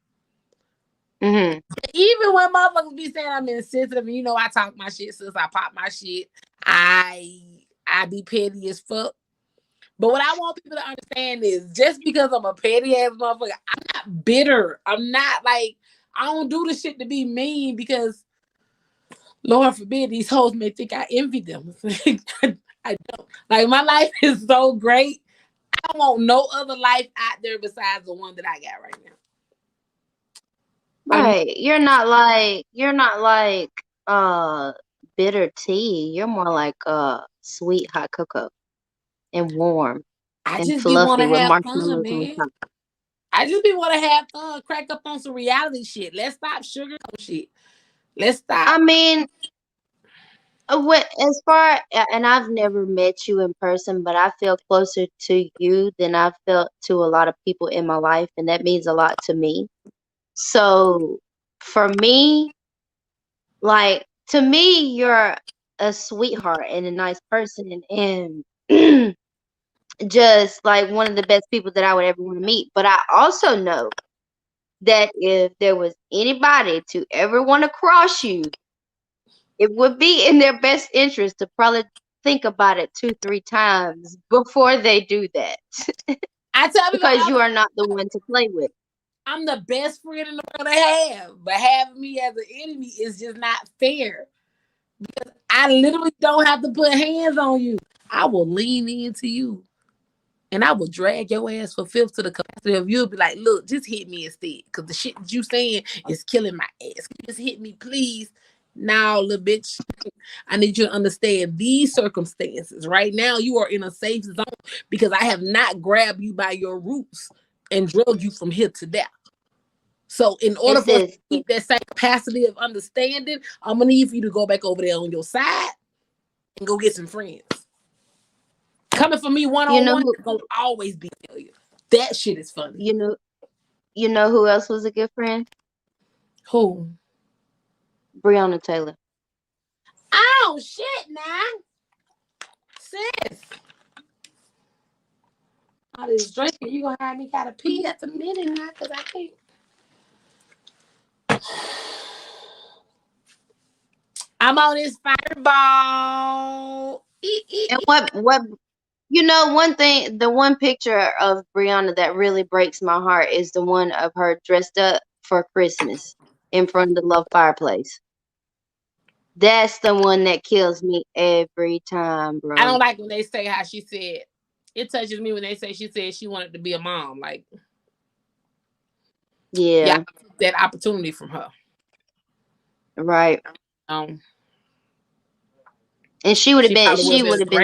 Mm-hmm. Even when motherfuckers be saying I'm insensitive, and you know I talk my shit since I pop my shit. I be petty as fuck. But what I want people to understand is, just because I'm a petty ass motherfucker, I'm not bitter. I'm not like, I don't do the shit to be mean, because Lord forbid these hoes may think I envy them. I don't. Like, my life is so great. I don't want no other life out there besides the one that I got right now. Right. You're not like bitter tea. You're more like sweet hot cocoa and warm I and just be want fluffy to with have fun, marshmallows on man. top. I just be want to have fun, crack up on some reality shit. Let's stop sugarcoat shit. Let's stop. I mean, as far and I've never met you in person, but I feel closer to you than I've felt to a lot of people in my life, and that means a lot to me. So for me, like, to me, you're a sweetheart and a nice person, and just like one of the best people that I would ever want to meet. But I also know that if there was anybody to ever want to cross you, it would be in their best interest to probably think about it 2, 3 times before they do that. I tell people Because you are not the one to play with. I'm the best friend in the world to have, but having me as an enemy is just not fair. Because I literally don't have to put hands on you. I will lean into you, and I will drag your ass for fifth to the capacity of you'll be like, look, just hit me instead. Because the shit that you saying is killing my ass. Just hit me, please. Now, little bitch, I need you to understand these circumstances. Right now, you are in a safe zone because I have not grabbed you by your roots and drug you from here to there. So in order for us to keep that same capacity of understanding, I'm going to need for you to go back over there on your side and go get some friends. Coming for me one-on-one is going to always be failure. That shit is funny. You know who else was a good friend? Who? Breonna Taylor. Oh, shit, now. Sis. All this drinking, you going to have me gotta pee at the minute now, because I can't. I'm on this fireball. And what one thing, the one picture of Breonna that really breaks my heart is the one of her dressed up for Christmas in front of the love fireplace. That's the one that kills me every time, bro. I don't like when they say how she said. It touches me when they say she said she wanted to be a mom. Like, yeah, that opportunity from her. Right. And she would have been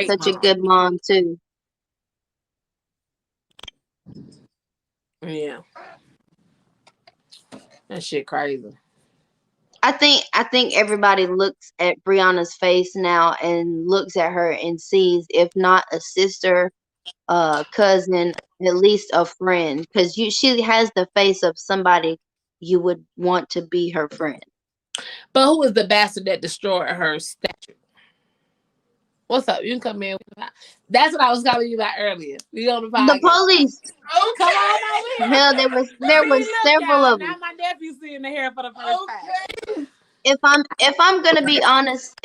such a good mom too. Yeah. That shit crazy. I think everybody looks at Breonna's face now and looks at her and sees, if not a sister, cousin, at least a friend, because she has the face of somebody you would want to be her friend. But who is the bastard that destroyed her statue? What's up? You can come in. That's what I was calling you about earlier. We on the podcast. The police. Oh, come on over here. Hell, there was several of them. Now my nephew's seeing the hair for the first time. If I'm gonna be honest,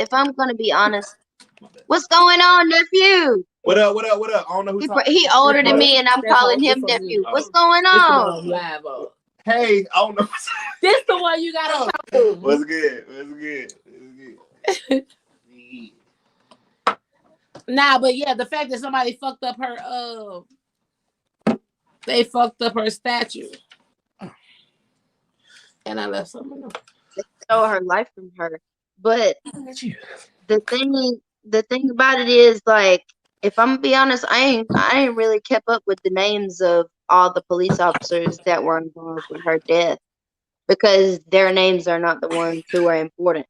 what's going on, nephew? What up? I don't know who talking. He older than me, and I'm calling him nephew. What's going on? Live Hey, I don't know. This the one you gotta talk to. What's good? Nah, but yeah, the fact that somebody fucked up her they fucked up her statue. And I left something else. They stole her life from her. But the thing about it is, like, if I'm gonna be honest, I ain't really kept up with the names of all the police officers that were involved with her death, because their names are not the ones who are important.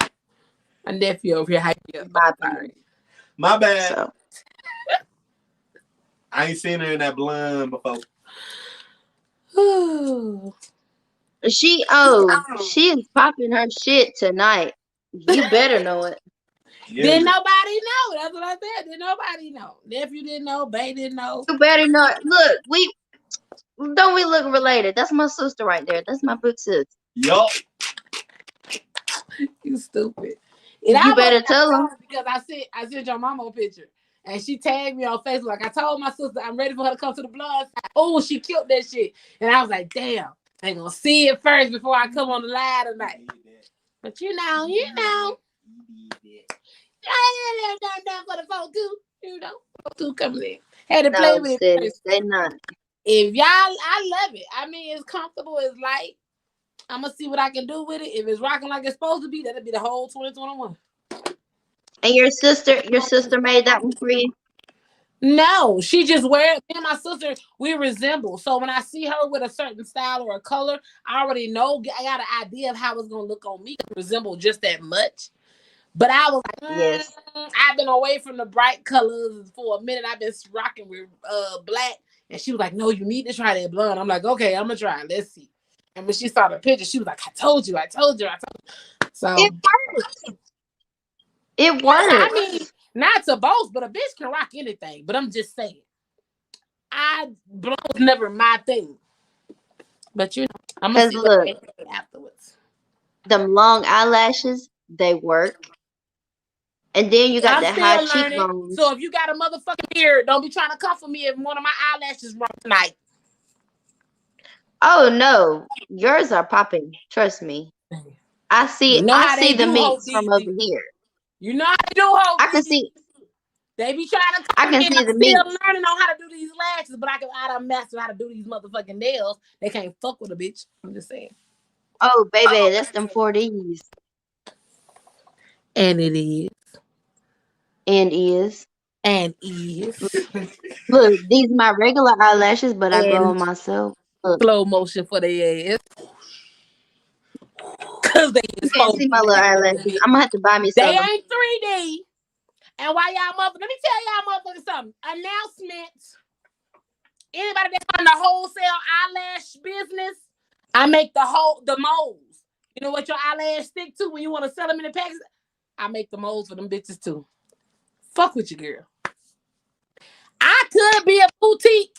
My nephew over here hyping up. My bad. So. I ain't seen her in that blonde before. She is popping her shit tonight. You better know it. Yeah. Didn't nobody know. That's what I said. Didn't nobody know. Nephew didn't know. Bae didn't know. You better know it. Look, we look related. That's my sister right there. That's my big sis. Yup. You stupid. You better tell them. Because I sent your mama a picture. And she tagged me on Facebook. Like, I told my sister I'm ready for her to come to the blood. Oh, she killed that shit. And I was like, damn, I ain't gonna see it first before I come on the live tonight. But you know. I done for the folk too. You know, folk too coming in. Had to play with it first. They not. If y'all, I love it. I mean, it's comfortable. It's light. I'm gonna see what I can do with it. If it's rocking like it's supposed to be, that'll be the whole 2021. And your sister made that one for you? No, she just wears. Me and my sister, we resemble. So when I see her with a certain style or a color, I already know. I got an idea of how it's gonna look on me. Resemble just that much. But I was like, yes. I've been away from the bright colors for a minute. I've been rocking with black, and she was like, "No, you need to try that blonde." I'm like, "Okay, I'm gonna try it. Let's see." And when she saw the picture, she was like, I told you. So it works. It works. I mean, not to boast, but a bitch can rock anything. But I'm just saying, blonde's never my thing. But you know, I'm gonna see what afterwards. Them long eyelashes, they work. And then you got that high cheekbones. So if you got a motherfucking beard, don't be trying to come for me if one of my eyelashes wrong tonight. Oh no, yours are popping. Trust me. I see. I see the meats from over here. You know how they do, ho. I can see. They be trying to. I can see the meats. I'm learning on how to do these lashes, but I done master how to do these motherfucking nails. They can't fuck with a bitch. I'm just saying. Oh baby, that's them 4Ds. And it is. And is. And is. Look, these are my regular eyelashes, but I grow them myself. Look. Slow motion for the ass. Cause they you can't see my little eyelashes. I'm gonna have to buy me some. They ain't 3D. And why y'all motherfuckers, let me tell y'all motherfuckers something. Announcements. Anybody that's on the wholesale eyelash business, I make the molds. You know what your eyelash stick to when you want to sell them in the package? I make the molds for them bitches too. Fuck with you, girl. I could be a boutique,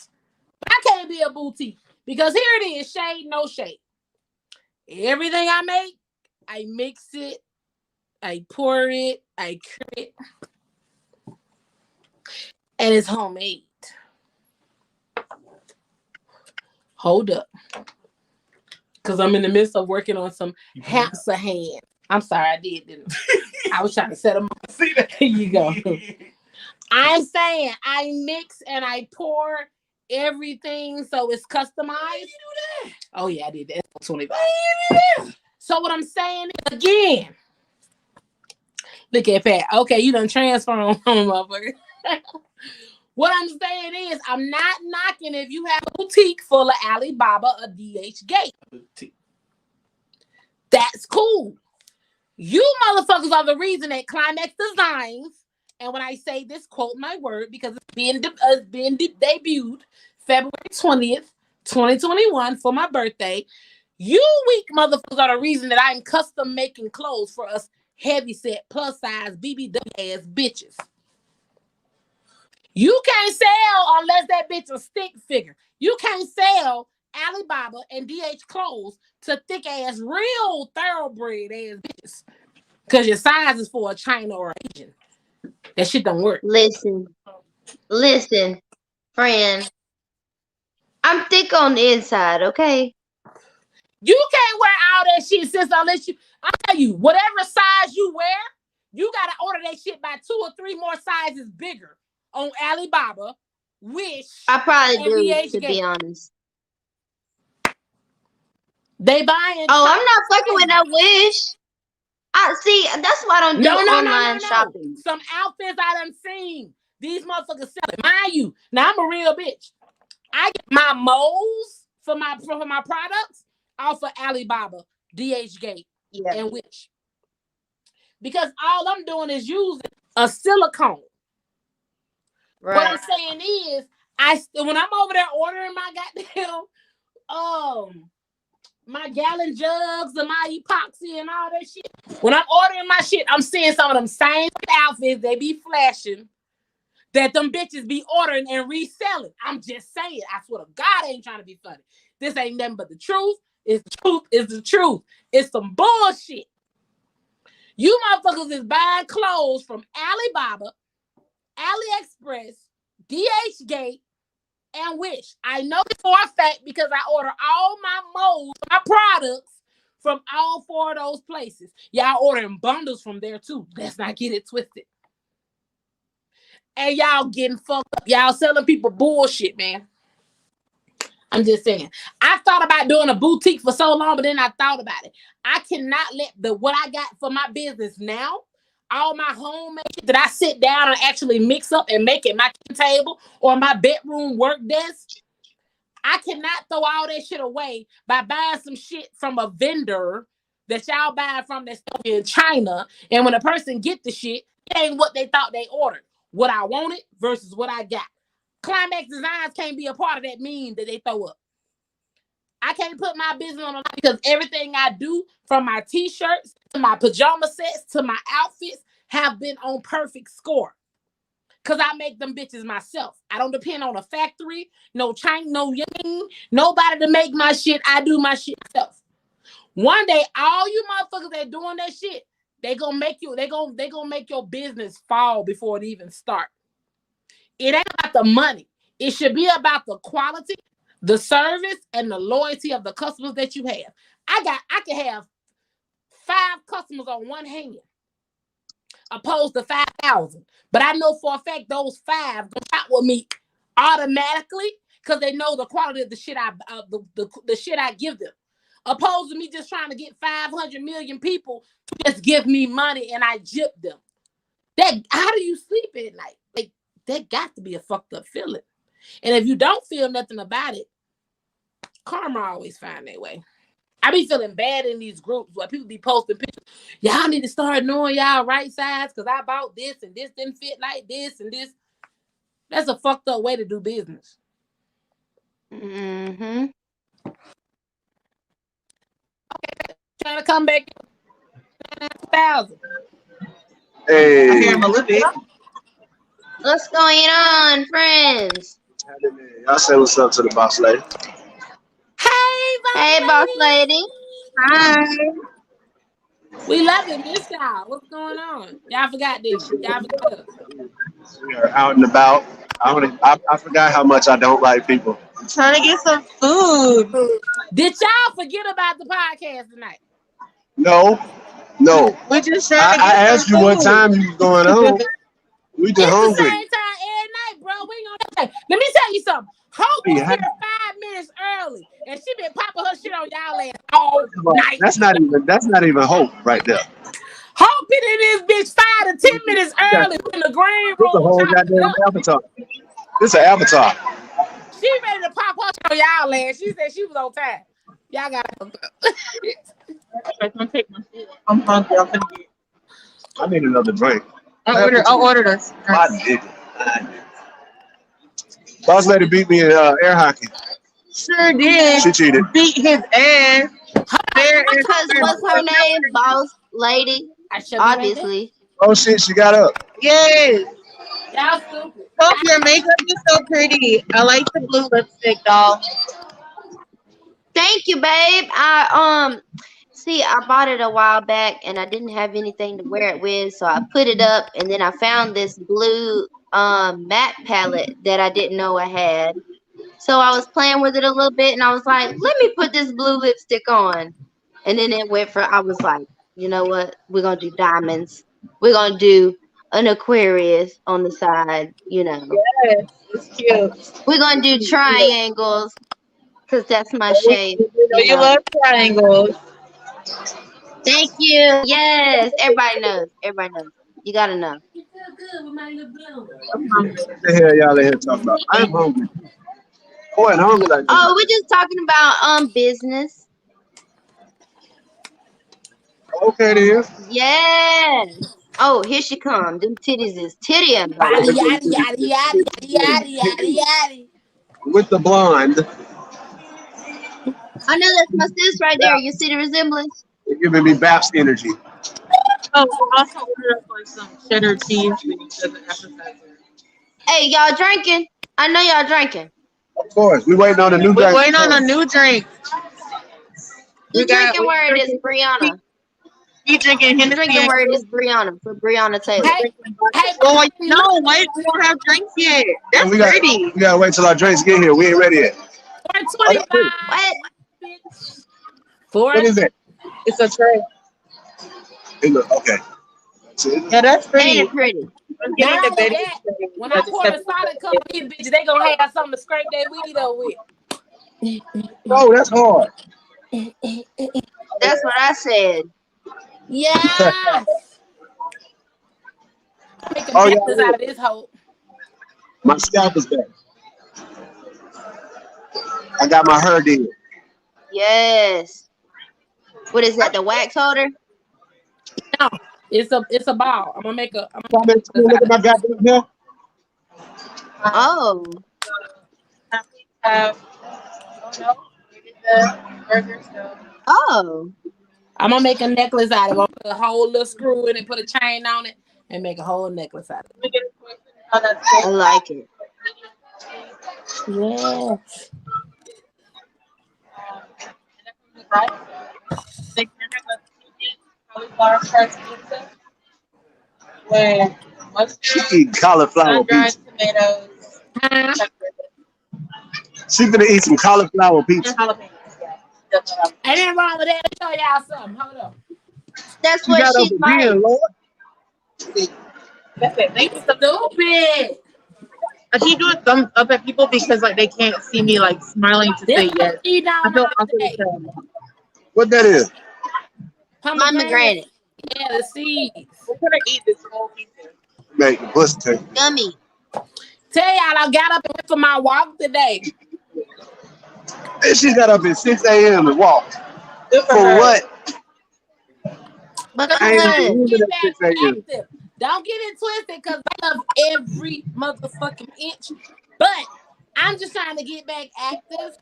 but I can't be a boutique. Because here it is, shade, no shade. Everything I make, I mix it, I pour it, I cure it, and it's homemade. Hold up. Because I'm in the midst of working on some hamster hand. I'm sorry, I didn't I? I was trying to set them up. See that? Here you go. I'm saying I mix and I pour everything so it's customized. Why did you do that? Oh yeah, I did that. 25. So what I'm saying is, again, look at Pat. Okay, you done transform, motherfucker. What I'm saying is, I'm not knocking if you have a boutique full of Alibaba or DH Gate. That's cool. You motherfuckers are the reason that Climax Designs, and when I say this, quote my word, because it's being debuted February 20th, 2021 for my birthday. You weak motherfuckers are the reason that I'm custom making clothes for us heavy set, plus size, BBW ass bitches. You can't sell unless that bitch a stick figure. You can't sell Alibaba and DH clothes to thick ass, real thoroughbred ass bitches. Because your size is for a China or Asian. That shit don't work. Listen, friend. I'm thick on the inside, okay? You can't wear all that shit, sis, unless I tell you, whatever size you wear, you gotta order that shit by 2 or 3 more sizes bigger on Alibaba, Wish. I probably do, to be honest. They buying. Oh, I'm not fucking with no Wish. I see. That's why I don't do online shopping. Some outfits I done seen. These motherfuckers selling. Mind you, now I'm a real bitch. I get my molds for my products off of Alibaba, DH Gate, and Wish. Because all I'm doing is using a silicone. Right. What I'm saying is, When I'm over there ordering my goddamn my gallon jugs and my epoxy and all that shit. When I'm ordering my shit, I'm seeing some of them same outfits they be flashing that them bitches be ordering and reselling. I'm just saying. I swear to God, I ain't trying to be funny. This ain't nothing but the truth. It's the truth. It's the truth. It's some bullshit. You motherfuckers is buying clothes from Alibaba, AliExpress, DHgate, and Wish. I know it for a fact because I order all my molds, my products from all 4 of those places. Y'all ordering bundles from there too. Let's not get it twisted. And y'all getting fucked up. Y'all selling people bullshit, man. I'm just saying. I thought about doing a boutique for so long, but then I thought about it. I cannot let what I got for my business now, all my homemade shit that I sit down and actually mix up and make it my kitchen table or my bedroom work desk. I cannot throw all that shit away by buying some shit from a vendor that y'all buying from that's in China. And when a person get the shit, it ain't what they thought they ordered. What I wanted versus what I got. Climax Designs can't be a part of that meme that they throw up. I can't put my business on the line because everything I do, from my t-shirts to my pajama sets to my outfits, have been on perfect score. Because I make them bitches myself. I don't depend on a factory, no China, no yang, nobody to make my shit. I do my shit myself. One day, all you motherfuckers that doing that shit, they gonna make your business fall before it even start. It ain't about the money. It should be about the quality, the service, and the loyalty of the customers that you have. I can have 5 customers on one hand, opposed to 5,000. But I know for a fact those 5 gonna shop with me automatically because they know the quality of the shit the shit I give them. Opposed to me just trying to get 500 million people to just give me money and I jip them. How do you sleep at night? Like, that got to be a fucked up feeling. And if you don't feel nothing about it, karma always find their way. I be feeling bad in these groups where people be posting pictures. Y'all need to start knowing y'all right size because I bought this and this didn't fit like this and this. That's a fucked up way to do business. Mm-hmm. Okay, trying to come back 1,000. Hey, I hear him a little bit. What's going on, friends? y'all say what's up to the boss lady. Hey, boss lady. Hi. We love it, miss y'all. What's going on? Y'all forgot this. Y'all forgot us. We are out and about. I forgot how much I don't like people. I'm trying to get some food. Did y'all forget about the podcast tonight? No. We just trying to I get asked some you food. what time you was going on. We just It's the hungry. same time every night, bro. We ain't gonna. Let me tell you something. Hope was here 5 minutes early, and she been popping her shit on y'all ass all night. That's not even hope right there. Hope been in this bitch 5 to 10 minutes early in the green This a room whole chopping it goddamn up. avatar. This an avatar. She ready to pop her shit on y'all ass. She said she was on time. Y'all got I'm take my food. I'm hungry. I'm gonna get. I need another drink. I ordered us. I did. Boss lady beat me in air hockey. Sure did. She cheated. Beat his ass. Fair and Because square. what's her name? Boss lady. I should be right there. Obviously. Oh shit, she got up. Yes. Y'all stupid. Hope your makeup is so pretty. I like the blue lipstick, doll. Thank you, babe. I bought it a while back and I didn't have anything to wear it with, so I put it up and then I found this blue matte palette that I didn't know I had. So I was playing with it a little bit and I was like, let me put this blue lipstick on. And then I was like, you know what? We're gonna do diamonds. We're gonna do an Aquarius on the side, Yes, it's cute. We're gonna do triangles because that's my shade. You love triangles. Thank you. Yes, everybody knows. Everybody knows. You gotta know. You feel good with my little blue. I'm hungry. What the hell y'all in here talking about? I'm hungry. I wasn't hungry like that. Oh, we're just talking about business. Okay then. Yes. Oh, here she comes. Them titties is titty and Yada body. yada yada yada yada yada yada yada. with the blonde. I know that's my sis right there. You see the resemblance? You're giving me Baps energy. Oh, also ordered up like some cheddar cheese as an appetizer. Hey, y'all drinking? I know y'all drinking. Of course, we waiting on a new We're drink. waiting on a new drink. The drinking word is Brianna. We drinking The Hennessy. drinking word is Brianna for Brianna Taylor. Hey, hey, Oh, no, wait, we don't have drinks yet. That's pretty. We gotta wait till our drinks get here. We ain't ready yet. 425. What? What is it? It's a tray. It look okay. So Yeah, that's pretty. Ain't it pretty? I'm Not getting the only better. that, when I pour the solid cup of these bitches, they gonna have something to scrape their weed up with. Oh, that's hard. That's what I said. Yes. Make a Oh, yeah, necklace out of this hoe. My scalp is back. I got my hair did. Yes. What is that? The wax holder? No, it's a ball. I'm gonna make a. Look at my goddamn hair. Oh. Oh. I'm gonna make a necklace out of it. I'm gonna put a whole little screw in it, put a chain on it, and make a whole necklace out of it. I like it. Yes. With She mustard, eat cauliflower sun-dried pizza. tomatoes, Huh? She gonna eat some cauliflower and pizza. jalapenos. Yeah, definitely. Ain't nothing wrong with that. Let me show y'all something. Hold up. That's She what got she up likes. again, Lord. That's it. Thank you so much. Stupid. I keep doing thumbs up at people because like they can't see me like smiling to This say is yes. what you I down feel all awkward as day. hell. What that is? Pomegranate. Yeah, the seeds. We're gonna eat this whole pizza. Make the pussy taste. Gummy. Tell y'all, I got up and went for my walk today. And she got up at 6 a.m. and walked. Good for For her. what? I ain't Because even moving Get at back 6 a.m. active. Don't get it twisted because I love every motherfucking inch. But I'm just trying to get back active.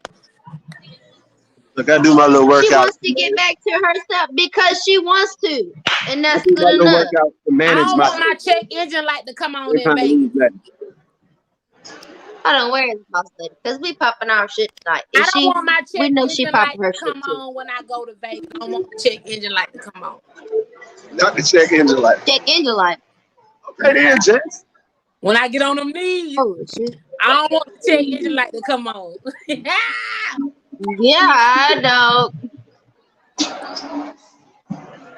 Look, I do my little she workout. wants to get back to herself because she wants to. And I that's do my good little enough. workout to I manage don't my. want my check engine light to come on Every in time I Vegas. lose that. I don't wear this boss lady because we popping our shit tonight. I Is don't she? want my We check know she engine popping light her to shit come too. on when I go to Vegas. I don't want the check engine light to come on. Not the check engine light. Check engine light. Okay, then, Jess. When I get on them knees, Oh shit. I don't want the check engine light to come on. Yeah, I know.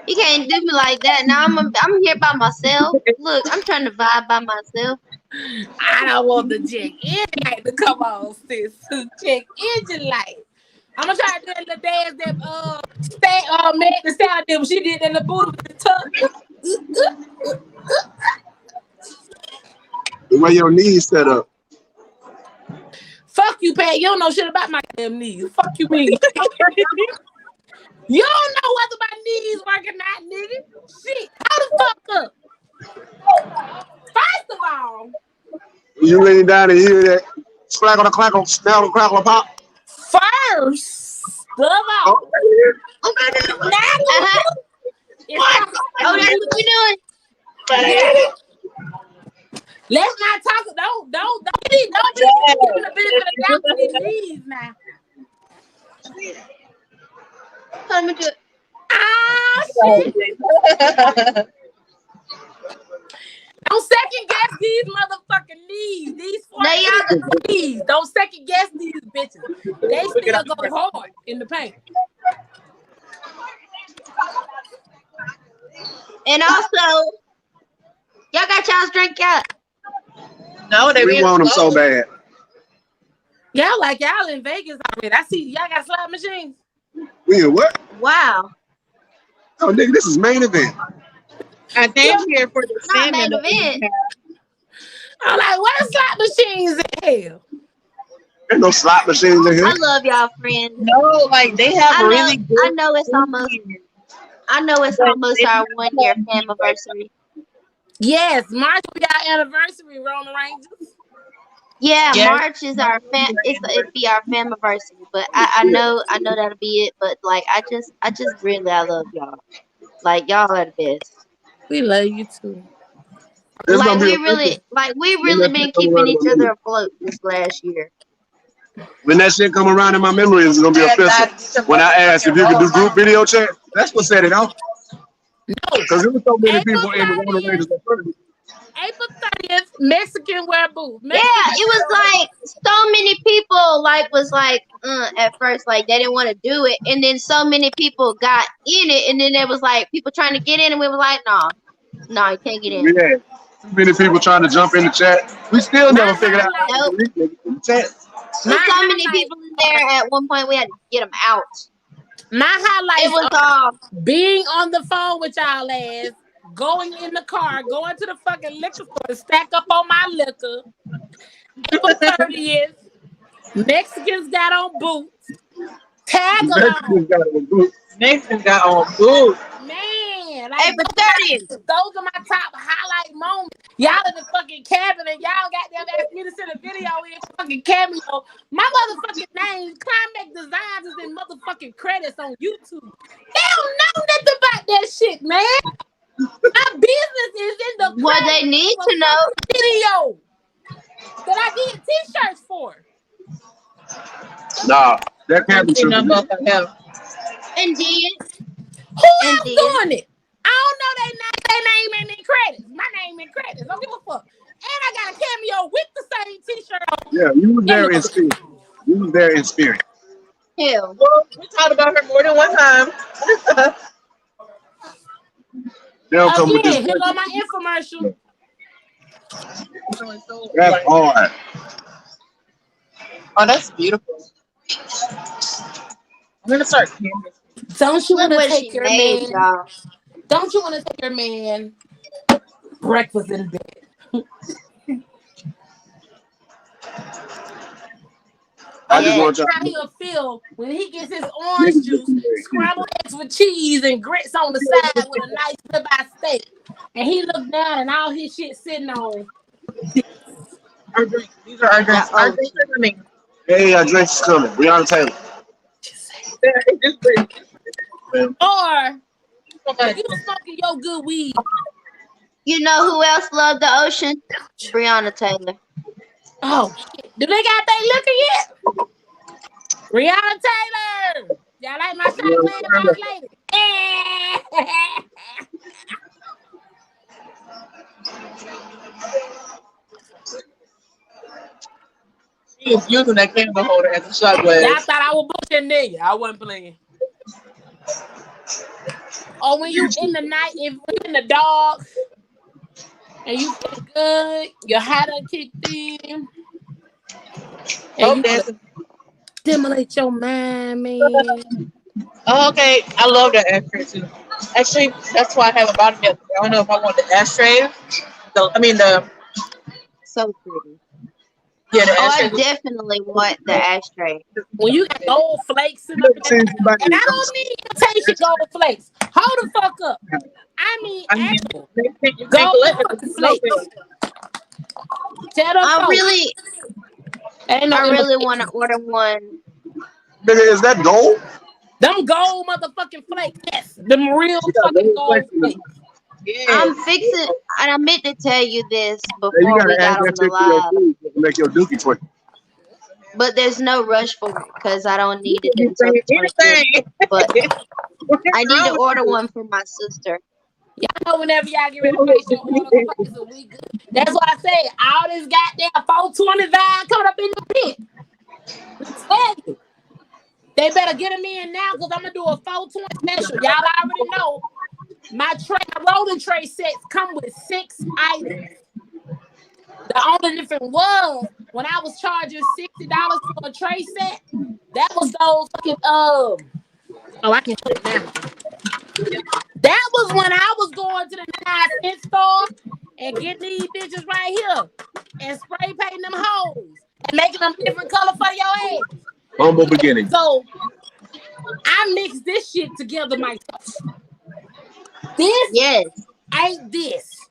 You can't do me like that. Now I'm here by myself. Look, I'm trying to vibe by myself. I don't want the check engine light to come on, sis. Check engine light. I'm gonna try to do that little dance that Meg the Stallion did when she did that little booty with the tuck. The way your knees set up. Fuck you, Pat. You don't know shit about my damn knees. Fuck you, mean. You don't know whether my knees working or not, nigga. Shit, hold the fuck up. First of all, You lean down and hear that crackle, crackle, smell, crackle, pop. first of all, Uh-huh. it's Oh, that's what you doing? yeah. Let's not talk. Don't be giving the benefit of the doubt to these knees now. Let me do it. Ah, shit. Don't second guess these motherfucking knees. These Now y'all, knees. Don't second guess these bitches. They still go hard in the paint. and also, y'all got y'all's drink out. No, they We being want them slow. so bad. Y'all like y'all in Vegas already. I see y'all got slot machines. We in what? Wow. Oh, nigga, this is main event. I came here for the Not salmon. main that we event. have. I'm like, what are slot machines in hell? There's no slot machines in here. I love y'all friends. No, like they have I know, really good. I know it's almost our 1 year anniversary. Yes, March will be our anniversary, Rona Rangers. Yeah, Yes. March is our it'd be our famiversary, but I know that'll be it. But like I just really I love y'all. Like y'all are the best. We love you too. It's Like gonna be we offensive when really that been shit come keeping around in each my other memory. afloat this last year. When that shit come around in my memory, it's gonna be offensive. When I asked if you could do group video chat, that's what set it off. No, Because there was so many April people in the Rona 30th. Rangers fraternity. April 30th, Mexican wear boots. Yeah, Mexican it was like so many people like was like at first like they didn't want to do it, and then so many people got in it, and then there was like people trying to get in, and we were like, no, you can't get in. Yeah. Too many people trying to jump in the chat. We still my never figured out how to Nope. delete niggas in the chat. There was my so many highlight people in there at one point we had to get them out. my It highlights was are being on the phone with y'all ass, going in the car, going to the fucking liquor store to stack up on my liquor. April 30th, Mexicans got on boots. Tag The along. Mexicans got it in group. Nixon got on boots. Man, like April 30th. those are my top highlight moments. Y'all in the fucking cabin and y'all goddamn asked me to send a video in fucking cameo. My motherfucking name, Climax Designs, is in motherfucking credits on YouTube. They don't know nothing about that shit, man. My business is in the What they credits need of to know. a video that I did t-shirts for. Nah, that I can't be see true. number for him. Indeed. Who else Indeed. doing it? I don't know their name in the credits. My name in credits. Don't give a fuck. And I got a cameo with the same t-shirt on. Yeah, you was there in spirit. You was there in spirit. Hell. Well, we talked about her more than one time. They don't come with this. Again, here go my infomercial. That's hard. Oh, that's beautiful. I'm gonna start canvassing. Don't you Look want to what take she your made, man? y'all. Don't you want to take your man breakfast in bed? I just Yeah. want y'all How to he'll feel when he gets his niggas orange just juice, be very scrambled eggs with cheese and grits on the side with a nice ribeye steak. And he looked down and all his shit sitting on. Our drinks. These are our drinks. That Our old drinks shit. are coming. Hey, our drinks is coming. Breonna Taylor. Just breathe. Or So if much. you smoking your good weed, You know who else loved the ocean? Breonna Taylor. oh shit. Do they got their liquor yet? Rihanna Taylor. Y'all like my shot glass boss lady? She is using that candle holder as a shot Y'all glass. thought I was bullshit nigga. I wasn't playing. Or when you in the night, if you in the dog and you feel good, your high done kicked in, and you Oh, want to dancing. stimulate your mind, man. Oh, okay. I love that ashtray too. Actually, that's why I have a bottom yet. I don't know if I want the ashtray. The So pretty. yeah, the Oh, I ashtray. definitely want the ashtray. When you got gold flakes sitting You up ever in there, seen somebody? and I don't mean imitation gold flakes. Hold the fuck up. I mean I mean, actual you can't gold collect it. fucking flakes. Tell them I folks. really Ain't no I really imitation. want to order one. Nigga, is that gold? Them gold motherfucking flakes. Yes, them real You got fucking gold gold flakes in the- flakes. Yeah. I'm fixing, and I meant to tell you this Hey, you before we gotta add got on that the shit to your live, food to make your dookie twerk. but there's no rush for it because I don't need it You until say the 25th. anything. But What's I need to wrong order with one for my sister. Y'all know whenever y'all get ready to place your order, so we good. That's why I say all this goddamn 420 vibe coming up in the pit. I tell you, they better get them in now because I'm gonna do a 420 special. Y'all already know my rolling tray sets come with 6 items. The only difference was when I was charging $60 for a tray set. That was those fucking Oh, I can show it now. That was when I was going to the 9-cent store and getting these bitches right here and spray painting them holes and making them different color for your ass. Humble beginning. So I mixed this shit together myself. This Yes. ain't this.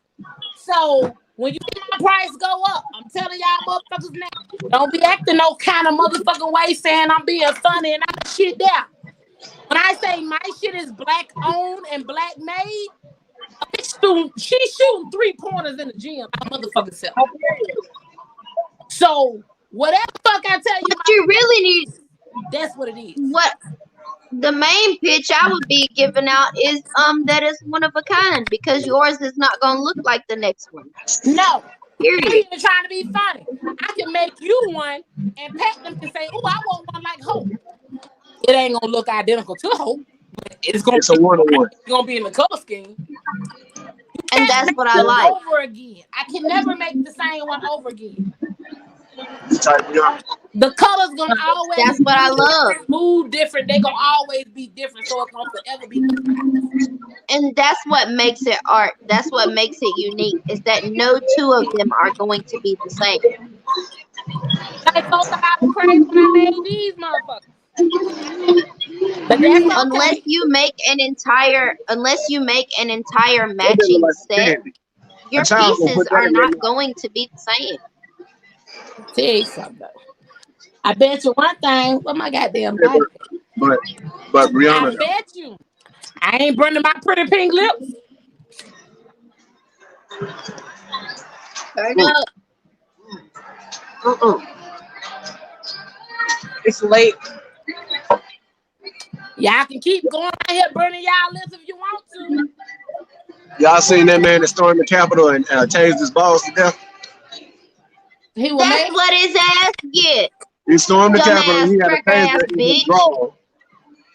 So when you see my price go up, I'm telling y'all motherfuckers now. Don't be acting no kind of motherfucking way saying I'm being funny and I shit down. When I say my shit is black owned and black made, she's shooting 3-pointers in the gym. My motherfucking self. So whatever fuck I tell you, What you really need, that's what it is. what the main pitch I would be giving out is that it's one of a kind because yours is not gonna look like the next one. No. Period. I'm even trying to be funny. I can make you one and pack them and say, "Oh, I want one like Hope." It ain't gonna look identical to Hope, but it's a one-on-one. It's gonna be in the color scheme. And that's what I like. Over again, I can never make the same one over again. Brianna. The color's gonna always. That's what I love. Move different. They gonna always be different, so it's gonna forever be different. And that's what makes it art. That's what makes it unique. Is that no two of them are going to be the same. I thought I was crazy when I made these motherfuckers. But that's okay. Unless you make an entire matching set, your pieces are not going to be the same. Tell you something. I bet you one thing. What my goddamn but Brianna, I bet you I ain't burning my pretty pink lips. Turn up. It's late. Y'all can keep going out here burning y'all lips if you want to. y'all seen that man that stormed the Capitol and tased his balls to death? That's what his ass get. He stormed the Capitol and he had a taser in his drawer.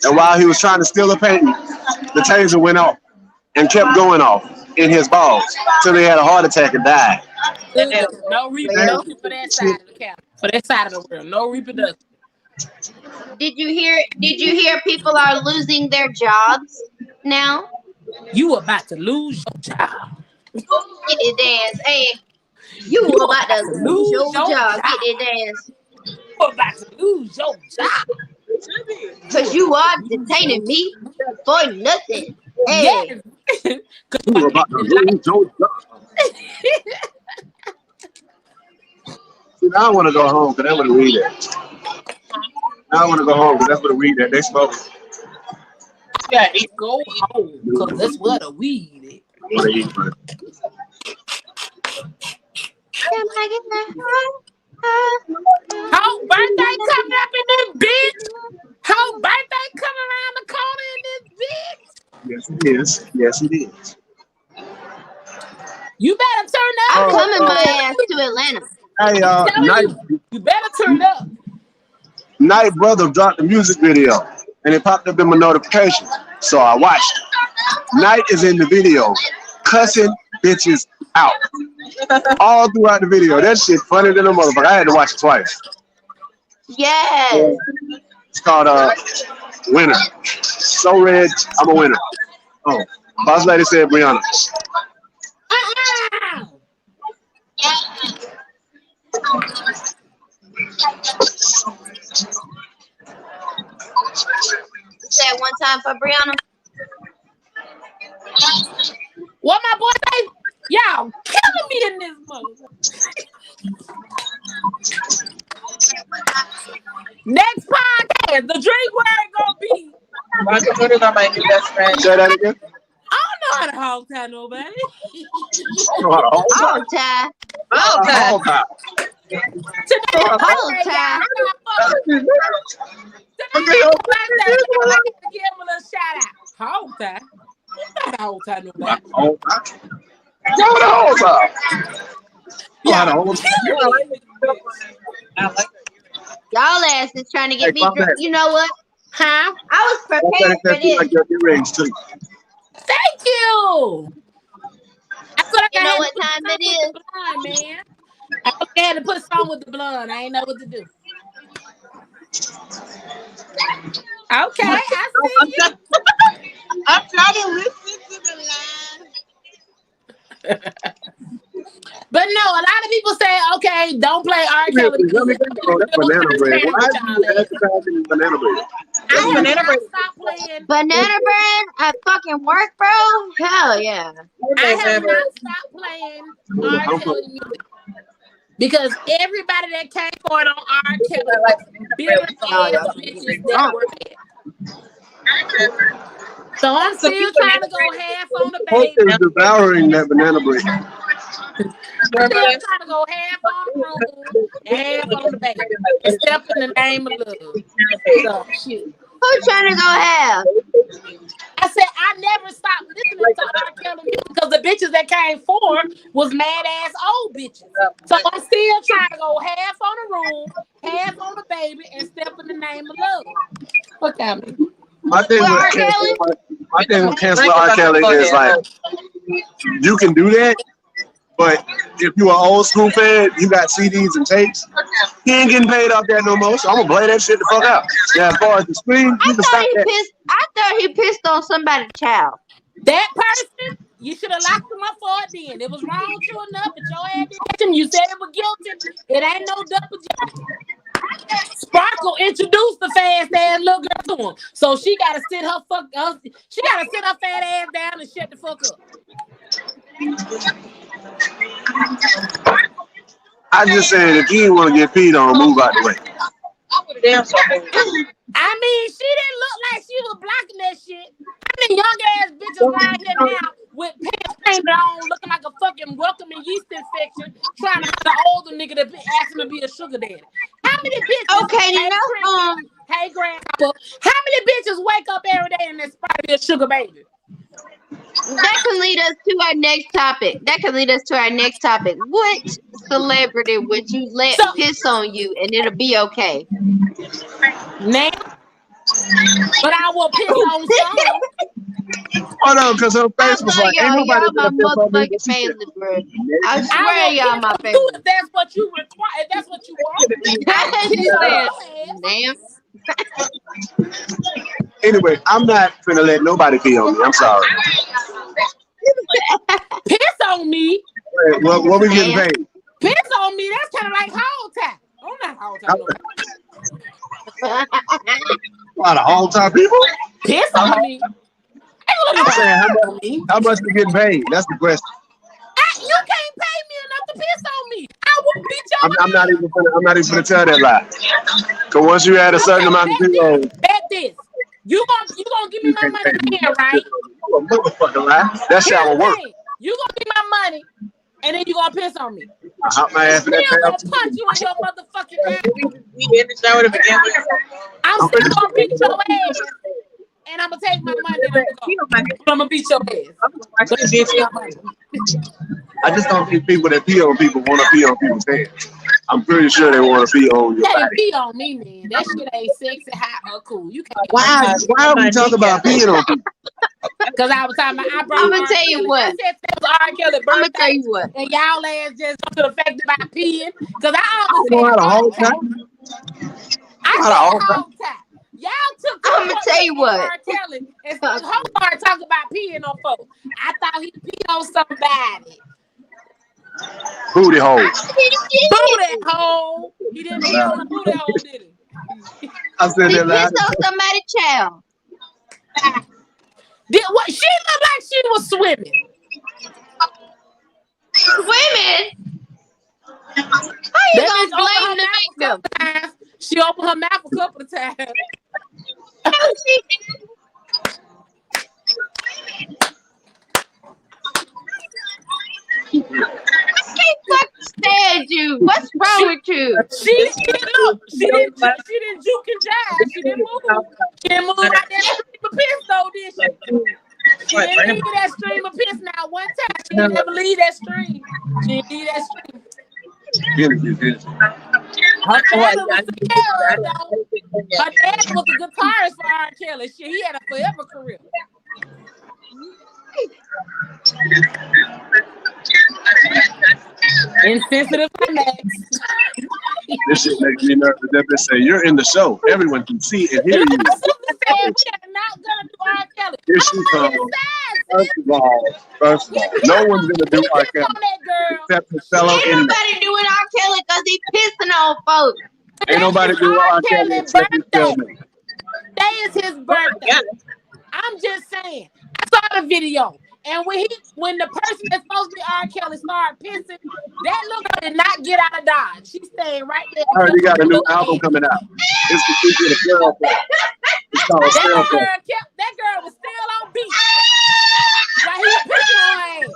And while he was trying to steal a painting, the taser went off and kept going off in his balls till he had a heart attack and died. No reproduction for that side of the Capitol. For that side of the world. No reproduction. Did you hear people are losing their jobs now? You about to lose your job. Get it dance. Hey, you about to lose your job. Get it dance. You about to lose your job. Because you are detaining me for nothing. Hey. Yes. You about to lose your job. See, now I want to go home because I want to read it. Now I want to go home because that's what the weed that they smoke. Yeah, go home because that's what the weed is. What they eat, man. How birthday coming up in this bitch? How birthday coming around the corner in this bitch? Yes, it is. Yes, it is. You better turn up. I'm coming my ass to Atlanta. Hey, Night, you better turn up. Night Brother dropped a music video and it popped up in my notifications. So I watched it. Night is in the video cussing bitches out. All throughout the video. That shit funny than a motherfucker. I had to watch it twice. Yes. It's called Winner. So red, I'm a winner. Oh, boss lady said Brianna. Say it one time for Brianna. What my boy say? Y'all killing me in this motherfucker. Next podcast, the drink word gonna be. Michael Jordan is my new best friend. Say that again. I don't know how to hog tie nobody. I don't know how to hold Hog tie. Hold time. Today, Hog tie. Give him a little shout out. Hog tie. You not hog tie nobody. Hold time. Go to hold time. Yeah, hold time. Y'all asses trying to get me drunk. You know what? Huh? I was prepared for this. Like your earrings too. Thank you. I feel like You I know had what to put time something it is? with the blonde, man. I feel like I had to put something with the blonde. I ain't know what to do. Okay, I see you. I'm trying to listen to the line. But no, a lot of people say, okay, don't play R. Kelly. That's banana bread. Why are you advertising banana bread? I have not stopped playing. Banana bread at fucking work, bro? Hell yeah. I have not stopped playing R. Kelly music. Because everybody that came forward on R. Kelly was bitter ass bitches that were mad. So I'm still trying to go half on the Hope baby. is devouring that banana bread. Still trying to go half on the room, half on the baby. And step in the name of love. So shit. Who's trying to go half? I said I never stopped listening to R. Kelly music because the bitches that came forward was mad ass old bitches. So I'm still trying to go half on the room, half on the baby, and step in the name of love. Fuck out me. My thing Well, with R. Kelly? cancel R. Kelly is like, you can do that, but if you an old school fan, you got CDs and tapes, he ain't getting paid off that no more, so I'm gonna play that shit the fuck out. Now, as far as the stream, you can stop that. I thought he pissed on somebody's child. That person, you should have locked him up for it then. It was wrong, true enough, but your ass didn't catch him. You said it was guilty. It ain't no double jeopardy. Sparkle introduced the fast ass little girl to him, so she gotta sit her fat ass down and shut the fuck up. I just said if you didn't want to get peed on, move out the way. I mean, she didn't look like she was blocking that shit. I mean, young ass bitches right here now with pants painted on, looking like a fucking welcoming yeast infection, trying to have an older nigga to be asking to be a sugar daddy. How many bitches? Okay, hey grandpa. How many bitches wake up every day and aspire to be a sugar baby? That can lead us to our next topic. Which celebrity would you let piss on you and it'll be okay? Now, but I will piss on some. Oh no, because her face was like, ain't nobody my motherfucking family, bro. I swear y'all my family. If that's what you require, if that's what you want. Anyway, I'm not finna let nobody pee on me. I'm sorry. Piss on me? What we getting paid? Piss on me? That's kind of like whole time. Oh, not whole time. A lot of whole time people? Piss on me? I'm saying, how much we getting paid? That's the question. You can't pay me enough to piss on me. I will beat your I'm not even gonna tell that lie. Cause once you add a certain amount of people, bet this. You gonna give me my money again, right? You a motherfucking lie. That's how it works. You gonna give me my money, and then you gonna piss on me. I hop my ass in that I'm gonna punch you in your motherfucking ass. I'm still gonna beat your ass. And I'm gonna take my money and I'm gonna beat your ass. I just don't think people that pee on people want to pee on people's hands. I'm pretty sure they want to pee on your body. Pee on me, man. That shit ain't sexy, hot, or cool. You can't. Why are we talking about peeing on people? Because I was talking about. I'm gonna tell you what. I said that was R. Kelly birthday. I'm gonna tell you what. And y'all ass just go to the fact about peeing. Because I always said whole time. Y'all took. I'm gonna tell you what. R. Kelly and whole part talking about peeing on folks. I thought he peed on somebody. Booty hole. Booty hole. He didn't pee on the booty hole, did he? I said he that loud. pissed on somebody's child. What? She looked like she was swimming. Swimming? How you gonna blame the victim? She opened her mouth a couple of times. I can't fucking stand you. What's wrong with you? She didn't juke and jive. She didn't move. She didn't move like that stream of piss though, did she? She didn't leave that stream of piss now one time. She didn't ever leave that stream. She didn't leave that stream. Her father was Her dad was a guitarist for R. Kelly. Shit, he had a forever career. Insensitive climax. This shit makes me nervous. They say you're in the show. Everyone can see and hear you. We are not gonna do R. Kelly. Here she comes. First of all, no one's gonna do R. Kelly except the fellow Ain't nobody doing R. Kelly because he pissing on folks. Ain't nobody doing R. Kelly except his family. Today is his birthday. I'm just saying. I saw the video. And when the person that's supposed to be R. Kelly started pissing, that little girl did not get out of Dodge. She stayed right there. I heard he got a new album coming out. It's the secret of girl. It's called Girl. That girl was still on beat. While he was pissing on her ass.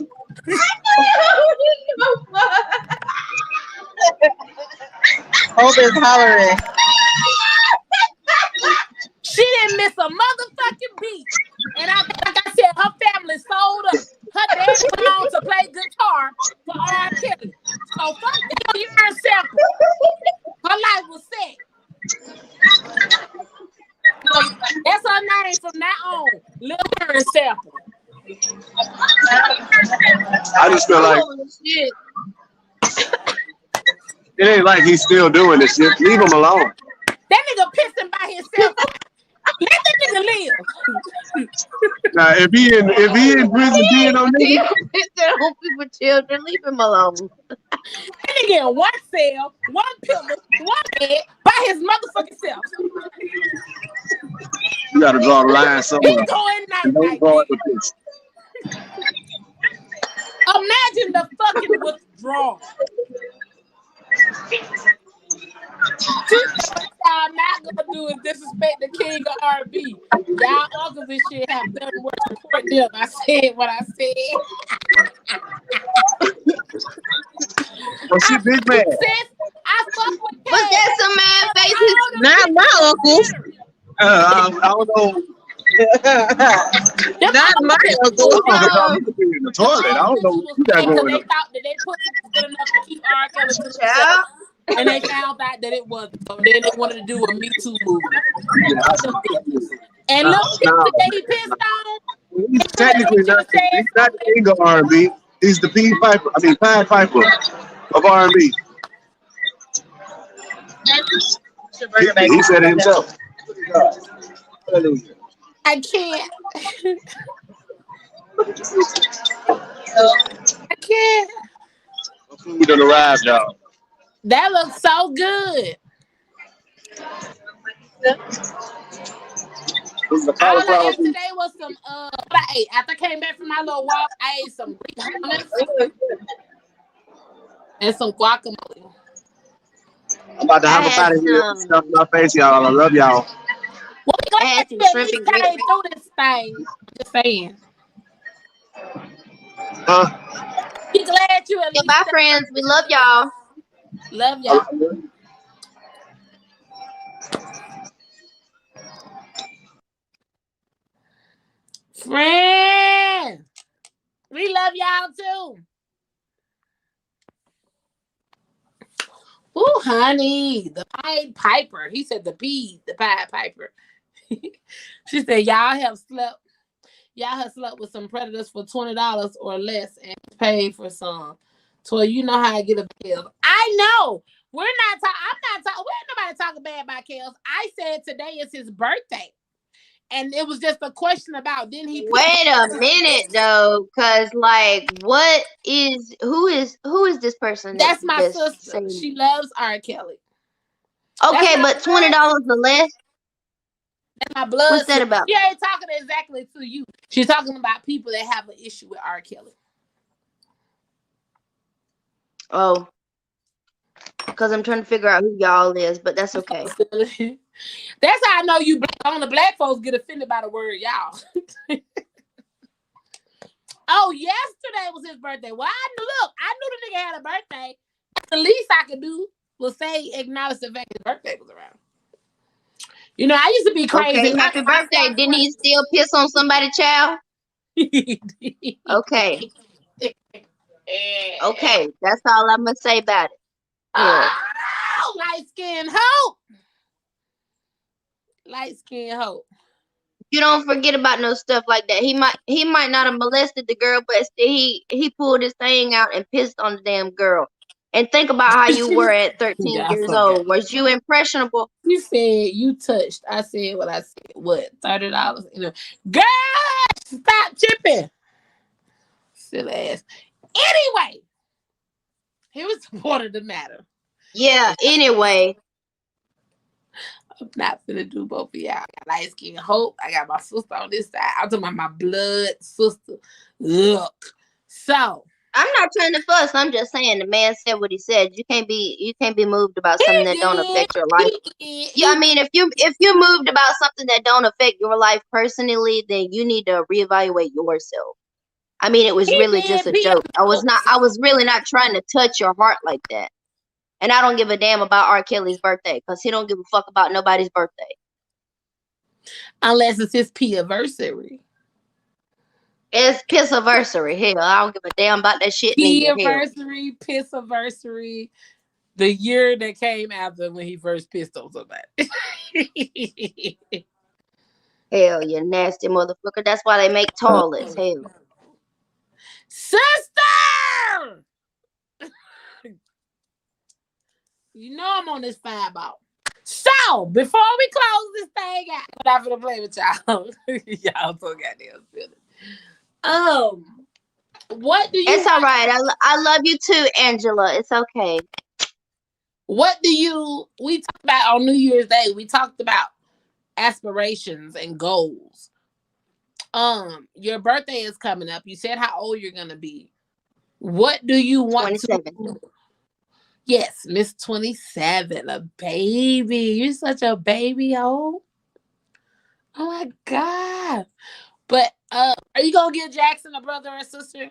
Hope is hollering. She didn't miss a motherfucking beat. And like I said, her family sold up. Her dad went on to play guitar for R. Kelly. So fuck that urine sample. Her life was set. So that's her name from now on. Lil urine sample. I just feel like it ain't like he's still doing this shit. Leave him alone. That nigga pissing by himself. Let that nigga live. Now, if he in prison peeing on niggas, Pissing on people, children, leave him alone. That nigga in one cell, one pillow, one bed, by his motherfucking self. you gotta draw the line somewhere. He going night. Don't go with this. Imagine the fucking withdrawal. Y'all not gonna do is disrespect the king of R&B. Y'all uncles and shit have done more to support them. I said what I said. Well, she big man. Sis, I fuck with Was that some man faces? Not my uncles. I don't know. Not my uncles. In the toilet. I don't know what you got going They on. thought that they put it good enough to keep R. Kelly to Child. themselves. And they found out that it wasn't. So then they wanted to do a Me Too movement. And look, the day he pissed on. He's technically not. He's not the king of R&B. He's the Pied Piper. I mean, Pied Piper of R&B. He said it himself. Hallelujah. I can't. I can't. Food done arrived, y'all. That looks so good. All I ate today was some what I ate. After I came back from my little walk, I ate some Greek hummus and some guacamole. I'm about to have a body here. Stuff in my face, y'all. I love y'all. Well, we I had gonna some shrimp came and grits. through this thing. Just saying. Huh? Be glad you at least. Goodbye, friends. We love y'all. Love y'all. Friends, we love y'all too. Ooh, honey, the Pied Piper. He said the Pied Piper. She said y'all have slept with some predators for $20 or less and paid for some. So you know how I get a bill. I know. We're not talking. I'm not talking. We're nobody talking bad about Kels. I said today is his birthday. And it was just a question about didn't he Wait a minute though, cause like who is this person? That's my sister. Saying... She loves R. Kelly. Okay, but $20 or less. That's my blood. What's that about? She ain't talking exactly to you. She's talking about people that have an issue with R. Kelly. Oh. Because I'm trying to figure out who y'all is, but that's okay. That's how I know you on the black folks get offended by the word y'all. Oh, yesterday was his birthday. Well, I knew the nigga had a birthday. The least I could do was say acknowledge the fact his birthday was around. You know, I used to be crazy. Okay, happy birthday. Didn't he still piss on somebody's child? Okay. Okay, that's all I'm gonna say about it. Yeah. Oh, light-skinned hope. Light-skinned hope. You don't forget about no stuff like that. He might not have molested the girl, but still he pulled his thing out and pissed on the damn girl. And think about how you were at 13 years old. Was you impressionable? You said you touched. I said what I said. What? $30? You know, girl, stop chipping. Silly ass. Anyway, here was the point of the matter. Yeah. Anyway. I'm not finna do both of y'all. I got light skin Hope. I got my sister on this side. I'm talking about my blood sister. Look. So I'm not trying to fuss. I'm just saying the man said what he said. You can't be moved about something that don't affect your life. Yeah, I mean, if you're moved about something that don't affect your life personally, then you need to reevaluate yourself. I mean, it was he really just did a P joke. I was really not trying to touch your heart like that. And I don't give a damn about R. Kelly's birthday because he don't give a fuck about nobody's birthday. unless it's his P-anniversary. It's piss-anniversary. Hell, I don't give a damn about that shit neither. Hell. P-anniversary, piss-anniversary, the year that came after when he first pissed on somebody. Hell, you nasty motherfucker. That's why they make toilets. Hell. Sister! You know I'm on this fireball. So, before we close this thing out, I'm not gonna play with y'all. Y'all so goddamn silly. What do you It's all right. I love you too, Angela. It's okay. We talked about on New Year's Day, we talked about aspirations and goals. Your birthday is coming up. You said how old you're gonna be. What do you want 27. to? Yes, Miss 27, a baby. You're such a baby, oh my God. But are you gonna give Jackson a brother or sister?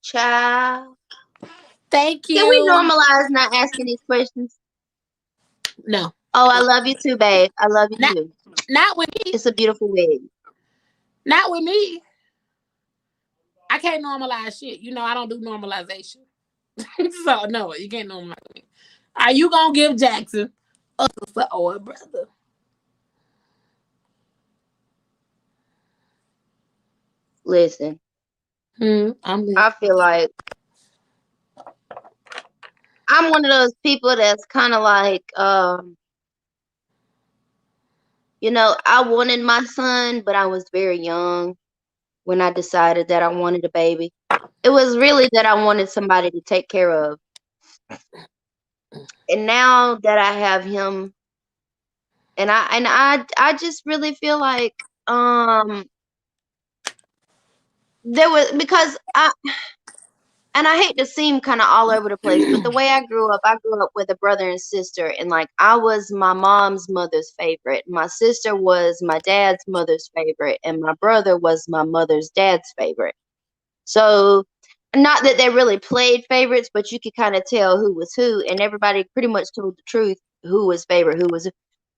Child. Thank you. Can we normalize not asking these questions? No. Oh, I love you too, babe. I love you too. Not with me. It's a beautiful wedding. Not with me. I can't normalize shit. You know I don't do normalization. So no, you can't normalize me. Are you gonna give Jackson a sister or a brother? Listen. I'm listening. I feel like I'm one of those people that's kind of like, you know, I wanted my son, but I was very young when I decided that I wanted a baby. It was really that I wanted somebody to take care of. And now that I have him, and I just really feel like there was, because I hate to seem kind of all over the place, but the way I grew up with a brother and sister, and like I was my mom's mother's favorite. My sister was my dad's mother's favorite, and my brother was my mother's dad's favorite. So, not that they really played favorites, but you could kind of tell who was who, and everybody pretty much told the truth who was favorite, who was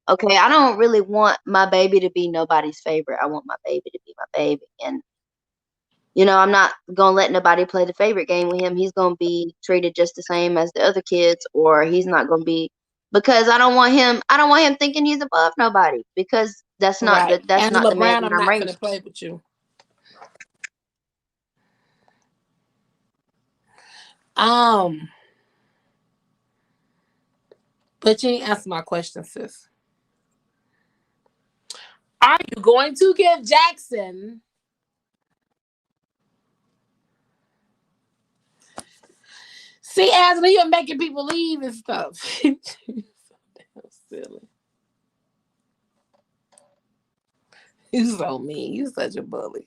okay. I don't really want my baby to be nobody's favorite. I want my baby to be my baby, and you know, I'm not gonna let nobody play the favorite game with him. He's gonna be treated just the same as the other kids, or he's not gonna be, because I don't want him thinking he's above nobody, because that's not Right. that's not Angela the man Brown, that I'm I'm not raising. gonna play with you. But you ain't answer my question, sis. Are you going to give Jackson See, Angela, you're making people leave and stuff. You're so damn silly. You so mean. You such a bully.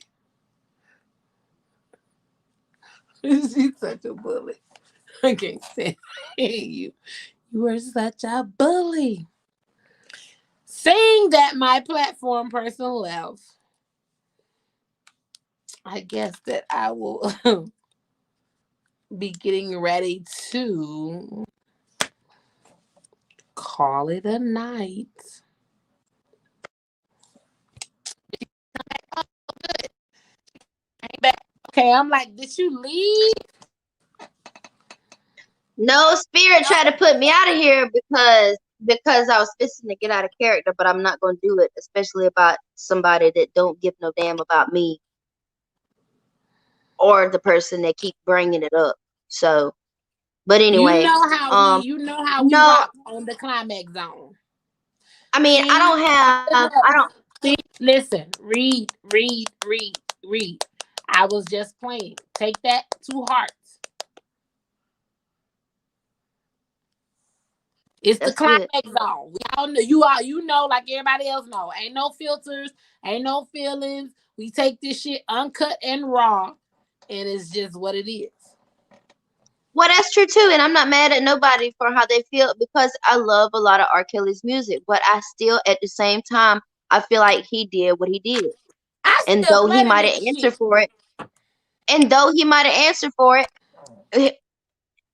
She's such a bully. I can't stand you. You are such a bully. Seeing that my platform person left, I guess that I will be getting ready to call it a night. Okay, I'm like, did you leave? No, Spirit tried to put me out of here because I was fixing to get out of character, but I'm not gonna do it, especially about somebody that don't give no damn about me or the person that keep bringing it up. So, but anyway, You know how we no, rock on the climax zone. I mean, I don't. See, listen, read. I was just playing. Take that to heart. It's the That's good. climax zone. We all know you know like everybody else know. Ain't no filters, ain't no feelings. We take this shit uncut and raw, and it's just what it is. Well, that's true too, and I'm not mad at nobody for how they feel because I love a lot of R. Kelly's music, but I still, at the same time, I feel like he did what he did, I and still though play he the might have nigga answered shit. for it, eh,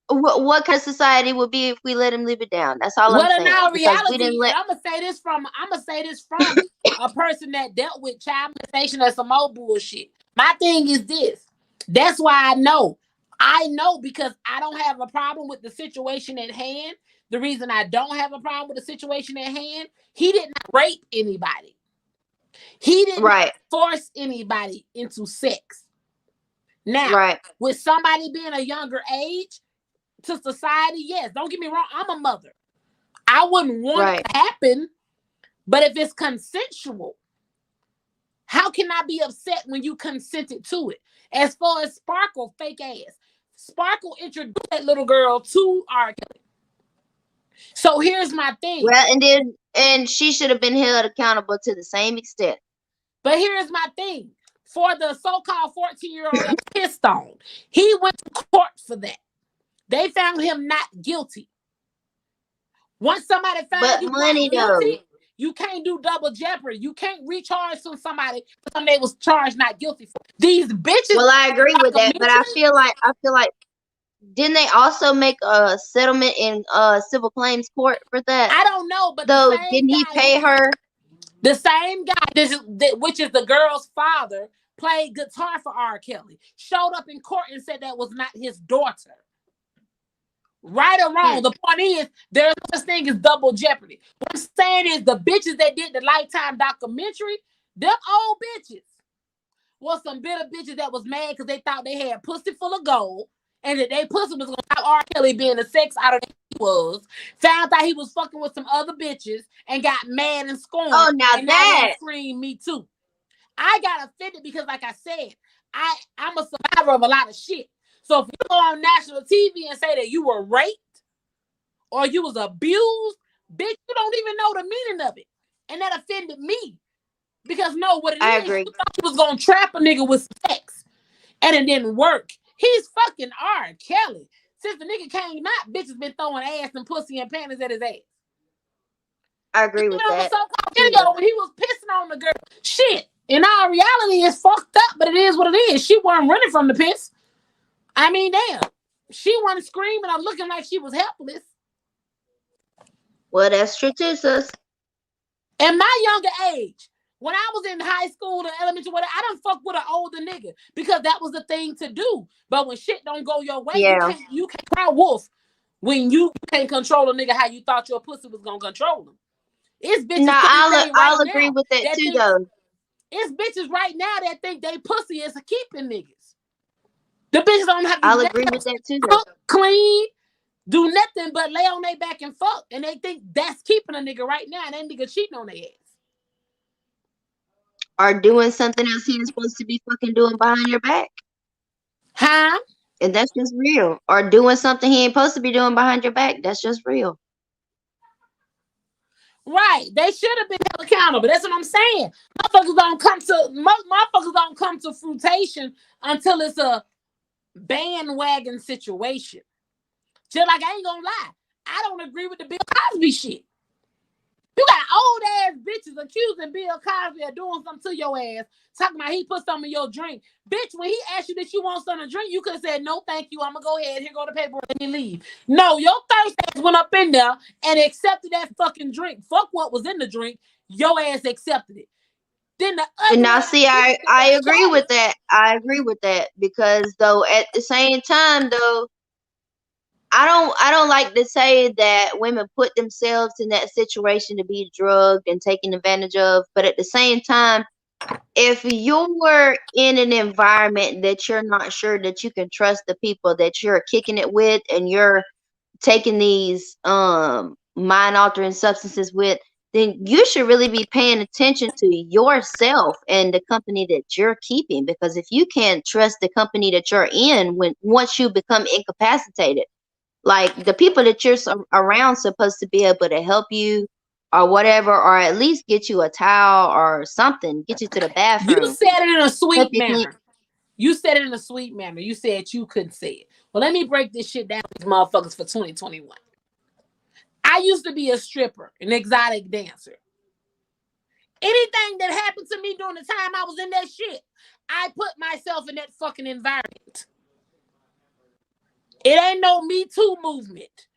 what kind of society would be if we let him live it down? That's all I'm Well, in saying our because we reality, didn't and let. I'm gonna say this from a person that dealt with child molestation and some old bullshit. My thing is this. That's why I know. I know because I don't have a problem with the situation at hand. The reason I don't have a problem with the situation at hand, he did not rape anybody. He did not Right, force anybody into sex. Now, right, with somebody being a younger age to society, yes, don't get me wrong, I'm a mother. I wouldn't want it right. to happen, but if it's consensual, how can I be upset when you consented to it? As far as Sparkle, fake ass. Sparkle introduced that little girl to R. Kelly. So here's my thing. Well, and she should have been held accountable to the same extent. But here's my thing. For the so-called 14-year-old that was pissed on, he went to court for that. They found him not guilty. Once somebody But found you money not though. guilty, you can't do double jeopardy. You can't recharge somebody for something they was charged not guilty for. These bitches Well, I agree with that, but documentary. I feel like didn't they also make a settlement in civil claims court for that? I don't know, but the Though same didn't he guy, pay her? which is the girl's father, played guitar for R. Kelly, showed up in court and said that was not his daughter. Right or wrong, the point is there's no such thing as double jeopardy. What I'm saying is the bitches that did the Lifetime documentary, them old bitches was some bitter bitches that was mad because they thought they had pussy full of gold and that they pussy was gonna have R. Kelly being the sex out of he was. Found out he was fucking with some other bitches and got mad and scorned. Oh, now and now that they scream me too. I got offended because, like I said, I'm a survivor of a lot of shit. So if you go on national TV and say that you were raped or you was abused, bitch, you don't even know the meaning of it. And that offended me. Because no, what it I is, agree. you thought you was gonna trap a nigga with sex. And it didn't work. He's fucking R. Kelly. Since the nigga came out, bitches been throwing ass and pussy and panties at his ass. I agree Even with on the that. so-called video when he was pissing on the girl. Shit. In all reality, it's fucked up, but it is what it is. She wasn't running from the piss. I mean, damn. She wasn't screaming or looking like she was helpless. Well, that's true too, sis. In my younger age, when I was in high school or elementary, whatever, I done fuck with an older nigga because that was the thing to do. But when shit don't go your way, Yeah. you can't cry wolf when you can't control a nigga how you thought your pussy was gonna control him. It's bitches No, to this day right I'll agree now with that that too, think though. it's bitches right now that think they pussy is keeping niggas. The bitches don't have to I'll do agree that. with that too, though. Cook, clean, do nothing but lay on their back and fuck. And they think that's keeping a nigga right now. And that nigga cheating on their ass. Or doing something else he is supposed to be fucking doing behind your back. Huh? And that's just real. Or doing something he ain't supposed to be doing behind your back. That's just real. Right. They should have been held accountable. That's what I'm saying. Motherfuckers don't come to fruition until it's a bandwagon situation. Just like I ain't gonna lie. I don't agree with the Bill Cosby shit. You got old ass bitches accusing Bill Cosby of doing something to your ass, talking about he put something in your drink. Bitch, when he asked you that you want something to drink, you could have said, no, thank you. I'm going to go ahead. Here go the paper and you leave. No, your thirst ass went up in there and accepted that fucking drink. Fuck what was in the drink. Your ass accepted it. Then the And other now, see, I agree with that. I agree with that because, though, at the same time, though, I don't like to say that women put themselves in that situation to be drugged and taken advantage of, but at the same time, if you're in an environment that you're not sure that you can trust the people that you're kicking it with and you're taking these mind altering substances with, then you should really be paying attention to yourself and the company that you're keeping, because if you can't trust the company that you're in once you become incapacitated, Like the people that you're around supposed to be able to help you or whatever, or at least get you a towel or something, get you to the You bathroom. said it in a sweet Typically, manner. You said it in a sweet manner. You said you couldn't say it. Well, let me break this shit down with these motherfuckers for 2021. I used to be a stripper, an exotic dancer. Anything that happened to me during the time I was in that shit, I put myself in that fucking environment. It ain't no Me Too movement.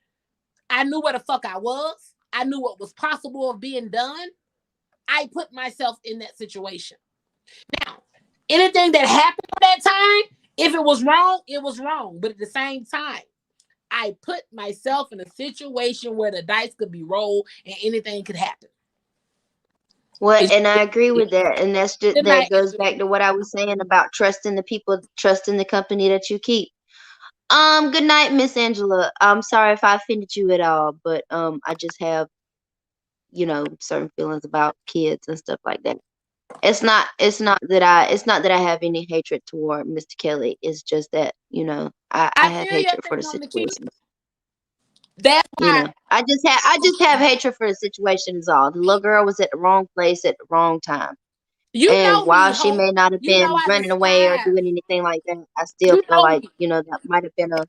I knew where the fuck I was. I knew what was possible of being done. I put myself in that situation. Now, anything that happened at that time, if it was wrong, it was wrong. But at the same time, I put myself in a situation where the dice could be rolled and anything could happen. well, It's, and I agree with that. And that's just, good that night, goes Angela. back to what I was saying about trusting the people, trusting the company that you keep. Good night, Miss Angela. I'm sorry if I offended you at all, but I just have, certain feelings about kids and stuff like that. It's not that I have any hatred toward Mr. Kelly. It's just that, I I have feel your hatred for thing the on the kid. situation. That's why I just have hatred for the situation is all. The little girl was at the wrong place at the wrong time. you And know me, while she Hope. may not have You know been I running away or despise. doing anything like that, I still You feel know like, me. that might have been a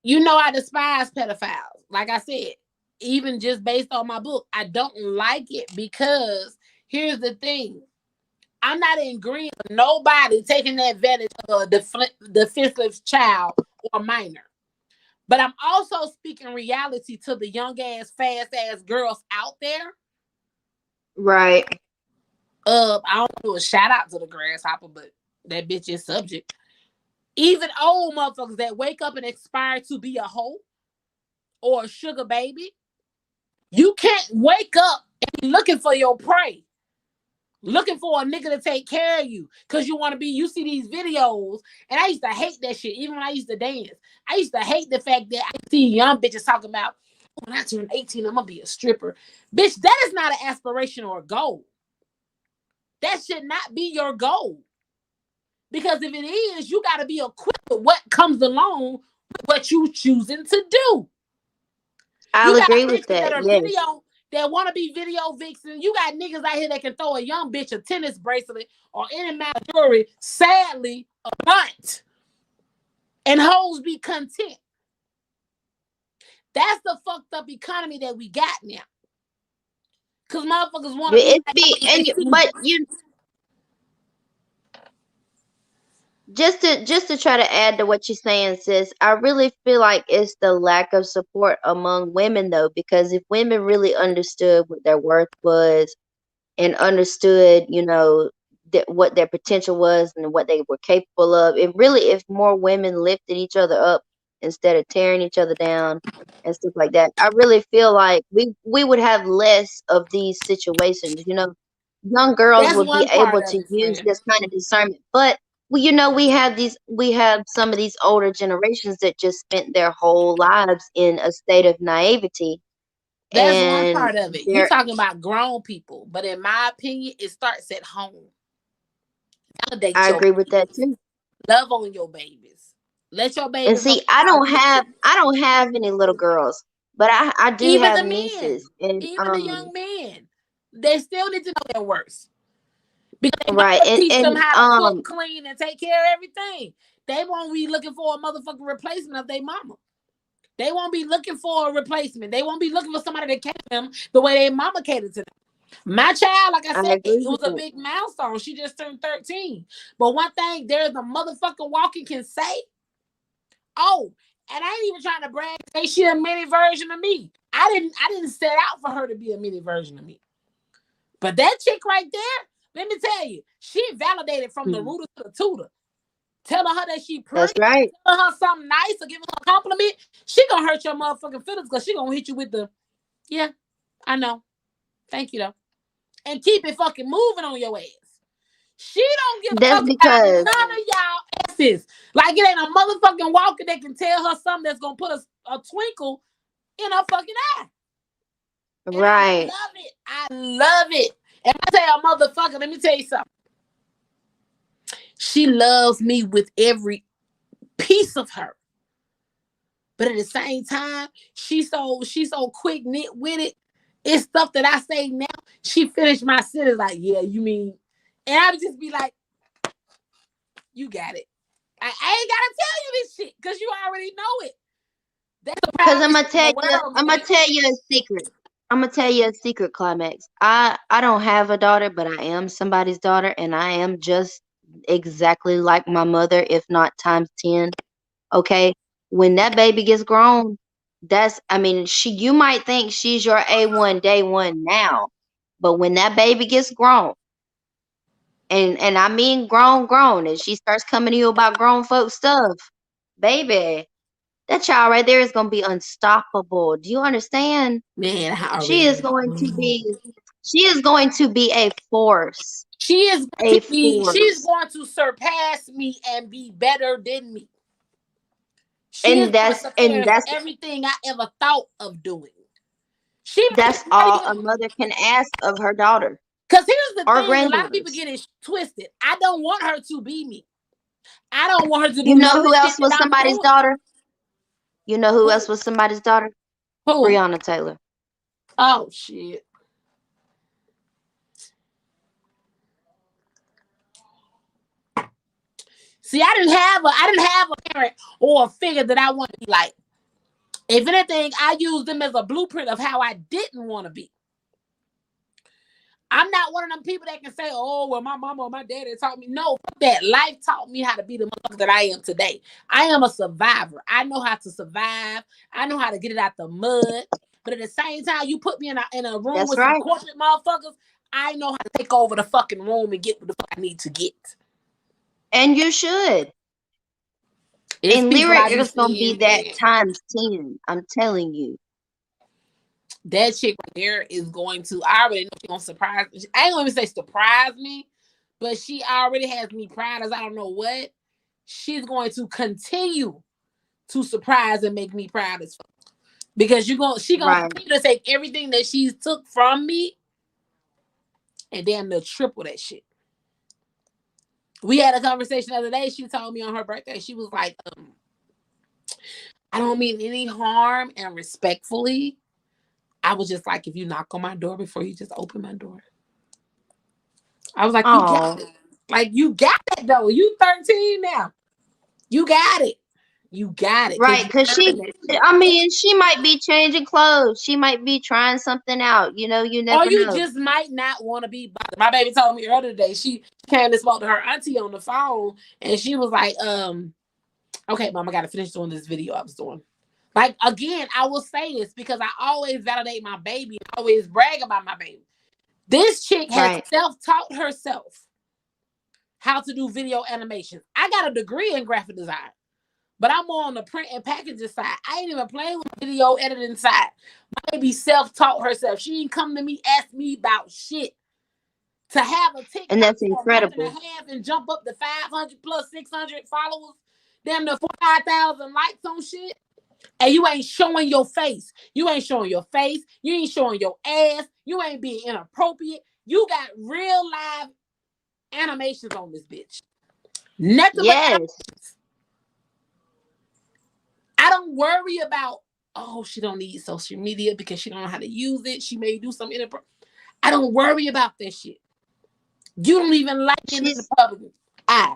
You know I despise pedophiles. Like I said, even just based on my book, I don't like it because here's the thing. I'm not in agreement with nobody taking advantage of a defenseless child or minor. But I'm also speaking reality to the young ass, fast ass girls out there. right. I don't do a shout out to the grasshopper, but that bitch is subject. Even old motherfuckers that wake up and aspire to be a hoe or a sugar baby, you can't wake up and be looking for your prey. Looking for a nigga to take care of you because you want to be. You see these videos, and I used to hate that shit. Even when I used to dance, I used to hate the fact that I see young bitches talking about, when I turn 18, I'm gonna be a stripper. Bitch, that is not an aspiration or a goal. That should not be your goal. Because if it is, you got to be equipped with what comes along with what you choosing to do. I'll You got agree with bitches that that. are Yes. that want to be video vixen. You got niggas out here that can throw a young bitch a tennis bracelet or any amount of jewelry, sadly, a month. And hoes be content. That's the fucked up economy that we got now. Because motherfuckers want to be It like be and but you just to try to add to what you're saying, sis, I really feel like it's the lack of support among women though, because if women really understood what their worth was and understood, what their potential was and what they were capable of, if more women lifted each other up instead of tearing each other down and stuff like that, I really feel like we would have less of these situations. Young girls that's would be one part able of to it, use friend. this kind of discernment. But we have some of these older generations that just spent their whole lives in a state of naivety, That's one and part of it. You they're talking about grown people, but in my opinion, it starts at home. Validate I your agree with that babies. too. Love on your babies. Let your And babies know see, that I God don't is have with you. I don't have any little girls, but I do Even have the men, nieces, and even the young men, they still need to know their worth. Because they right, mama teach them and how to cook, clean, and take care of everything. They won't be looking for a motherfucking replacement of their mama. They won't be looking for a replacement. They won't be looking for somebody to cater them the way their mama catered to them. My child, like I I said, agree it with was a that. big milestone. She just turned 13. But one thing there's a motherfucking walking can say, oh, and I ain't even trying to brag, say she a mini version of me. I didn't set out for her to be a mini version of me. But that chick right there, let me tell you, she validated from the rooter to the tutor. Telling her that she pretty, That's right. telling her something nice or giving her a compliment, she gonna hurt your motherfucking feelings because she gonna hit you with the, yeah, I know. Thank you though. And keep it fucking moving on your ass. She don't give a That's fuck about none because of y'all asses. Like it ain't a motherfucking walker that can tell her something that's gonna put a twinkle in her fucking eye. And I right. love it. I love it. And I tell a motherfucker, let me tell you something. She loves me with every piece of her. But at the same time, she's so quick knit with it. It's stuff that I say now. She finished my sentence like, yeah, you mean, and I would just be like, you got it. I ain't gotta tell you this shit because you already know it. That's the Because problem. I'm gonna tell you a secret. I'm gonna tell you a secret, Climax. I don't have a daughter, but I am somebody's daughter, and I am just exactly like my mother, if not times 10. Okay, when that baby gets grown, you might think she's your A1 day one now, but when that baby gets grown, and I mean grown, and she starts coming to you about grown folk stuff, baby, that child right there is gonna be unstoppable. Do you understand? Man, I She already is going to know. be she is going to be a force. She's A going force. to surpass me and be better than me. She is And going to that's and surpass that's everything I ever thought of doing. She that's might all a even, mother can ask of her daughter because here's the or thing, a lot of people granddaughters. get it twisted. I don't want her to be me. I don't want her to You do know none of who the shit else that was I'm somebody's doing. daughter? You know who else Who? was somebody's daughter? Who? Breonna Taylor. Oh shit. See, I didn't have a parent or a figure that I want to be like. If anything, I use them as a blueprint of how I didn't want to be. I'm not one of them people that can say, oh, well, my mama or my daddy taught me. No, fuck that. Life taught me how to be the motherfucker that I am today. I am a survivor. I know how to survive. I know how to get it out the mud. But at the same time, you put me in a room That's with some right. corporate motherfuckers, I know how to take over the fucking room and get what the fuck I need to get. And you should. It's And people I Lyric be is gonna be seeing, that man. times 10. I'm telling you. That chick right there is going to, I already know she's going to surprise me. I ain't going to say surprise me, but she already has me proud as I don't know what. She's going to continue to surprise and make me proud as fuck. Because she going to Right. continue to take everything that she's took from me and damn near triple that shit. We had a conversation the other day. She told me on her birthday, she was like, I don't mean any harm, and respectfully, I was just like, if you knock on my door before you just open my door. I was like, you got it. Like, you got it, though. You 13 now. You got it. You got it. Right, because You she might be changing clothes. She might be trying something out. You or never you know. just might not want to be bothered. My baby told me earlier today, she came and spoke to her auntie on the phone, and she was like, okay, mom, I got to finish doing this video I was doing. Like, again, I will say this because I always validate my baby and always brag about my baby. This chick has self-taught herself how to do video animation. I got a degree in graphic design, but I'm more on the print and packaging side. I ain't even playing with video editing side. My baby self-taught herself. She didn't come to me, ask me about shit. To have a And TikTok that's for a month and a incredible. half and jump up to 500 plus 600 followers, damn near 5,000 likes on shit, and you ain't showing your face. You ain't showing your face. You ain't showing your ass. You ain't being inappropriate. You got real live animations on this bitch. Nothing but animations. I don't worry about, oh, she don't need social media because she don't know how to use it. She may do some inappropriate. I don't worry about that shit. You don't even like it in the public eye.